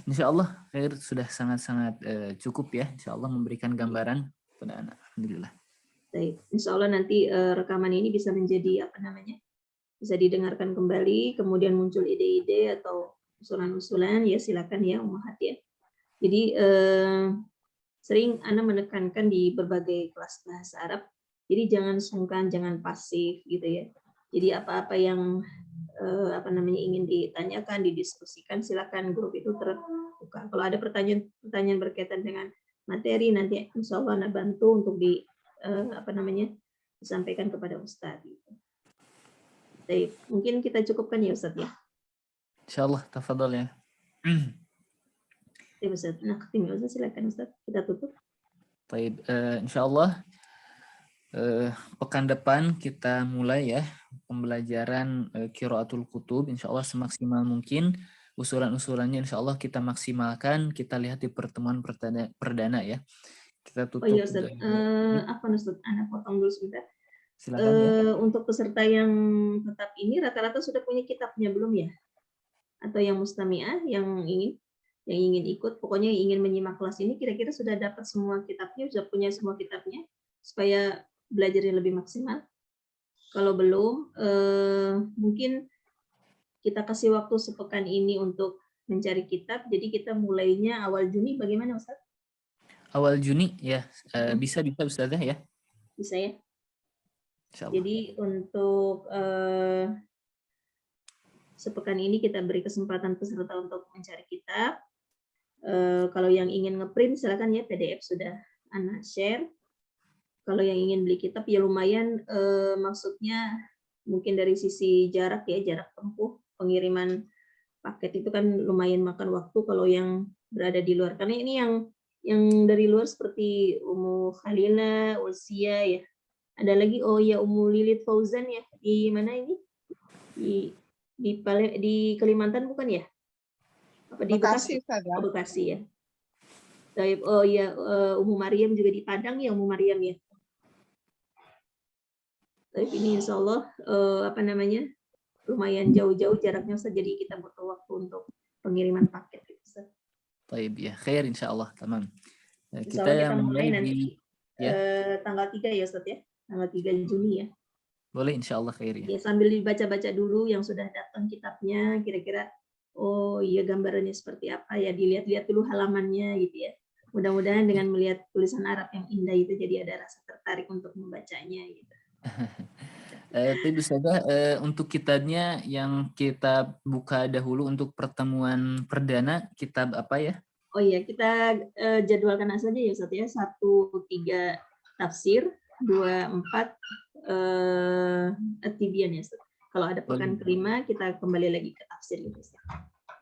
B: Insya Allah sudah sangat-sangat cukup ya, insya Allah memberikan gambaran pada anak. Alhamdulillah.
A: Baik, insya Allah nanti rekaman ini bisa menjadi bisa didengarkan kembali, kemudian muncul ide-ide atau usulan-usulan ya silakan ya Umahat ya. Jadi sering Ana menekankan di berbagai kelas bahasa Arab. Jadi jangan sungkan, jangan pasif gitu ya. Jadi apa-apa yang ingin ditanyakan, didiskusikan, silakan grup itu terbuka. Kalau ada pertanyaan berkaitan dengan materi, nanti insya Allah Ana bantu untuk disampaikan kepada Ustadz. Gitu. Baik, mungkin kita cukupkan ya Ustadz ya.
B: Insyaallah, tafadhol ya.
A: Ya Ustadz, nah Ustadz silakan Ustadz, kita tutup.
B: Baik, insyaallah pekan depan kita mulai ya pembelajaran qiraatul kutub, insyaallah semaksimal mungkin. Usulan-usulannya insyaallah kita maksimalkan, kita lihat di pertemuan perdana ya. Kita tutup.
A: Oh iya Ustadz, Ustadz, Ana potong dulu sebentar.
B: Silakan ya.
A: Untuk peserta yang tetap ini rata-rata sudah punya kitabnya belum ya? Atau yang mustami'ah yang ingin ikut, pokoknya yang ingin menyimak kelas ini kira-kira sudah dapat semua kitabnya, sudah punya semua kitabnya supaya belajarnya lebih maksimal. Kalau belum, mungkin kita kasih waktu sepekan ini untuk mencari kitab. Jadi kita mulainya awal Juni, bagaimana Ustaz?
B: Awal Juni ya, bisa Ustazah ya?
A: Bisa ya.
B: Insyaallah.
A: Jadi untuk sepekan ini kita beri kesempatan peserta untuk mencari kitab. Kalau yang ingin ngeprint silakan ya, PDF sudah Ana share. Kalau yang ingin beli kitab ya lumayan, maksudnya mungkin dari sisi jarak ya, jarak tempuh pengiriman paket itu kan lumayan makan waktu kalau yang berada di luar. Karena ini yang dari luar seperti Ummu Khalila, Ulsia ya. Ada lagi Ummu Lilit Fauzan ya, di mana ini? Di Kalimantan bukan ya? Apa di Bekasi? Oh, Bekasi ya. Ummu Maryam juga di Padang ya, Ummu Maryam ya. Tapi ini insya Allah lumayan jauh-jauh jaraknya Ustaz, jadi kita butuh waktu untuk pengiriman paket Ustaz.
B: Baik ya, khair insya Allah, tamam.
A: Kita mulai nanti tanggal 3 ya Ustaz ya, tanggal 3 Juni ya.
B: Boleh insya Allah khair ya.
A: Ya sambil dibaca-baca dulu yang sudah datang kitabnya, kira-kira gambarannya seperti apa ya, dilihat-lihat dulu halamannya gitu ya. Mudah-mudahan dengan melihat tulisan Arab yang indah itu jadi ada rasa tertarik untuk membacanya gitu.
B: Tapi Ustazah, untuk kitabnya yang kita buka dahulu untuk pertemuan perdana, kitab apa ya?
A: Oh iya, kita jadwalkan saja ya Ustaz ya, 1-3 tafsir, 2-4 at-tibyan ya Ustaz. Kalau ada pekan kelima kita kembali lagi ke tafsir gitu Ustaz.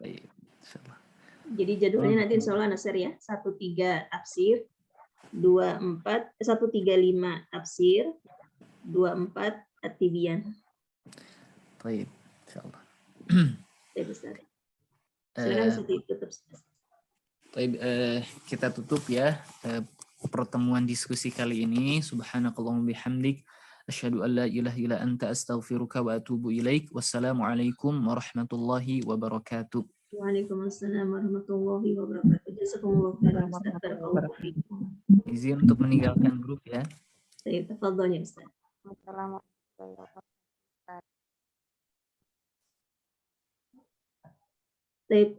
B: Baik, insyaallah.
A: Jadi jadwalnya nanti insya Allah Nasir ya, 1-3 tafsir, 1-3-5 tafsir, 2-4 at-tibyan.
B: Baik, insyaallah.
A: Baik Ustaz. Silakan Ustaz ditutup.
B: Baik, kita tutup ya pertemuan diskusi kali ini. Subhanakallahumma bihamdik, asyhadu an la ilaha illa anta astaghfiruka wa atubu ilaik. Wassalamualaikum warahmatullahi wabarakatuh.
A: Waalaikumsalam warahmatullahi wabarakatuh. Jazakumullahu khairan Ustaz.
B: Izin untuk meninggalkan grup ya.
A: Baik, tafadhol ya Ustaz.
C: Assalamualaikum warahmatullahi wabarakatuh.
A: Baik,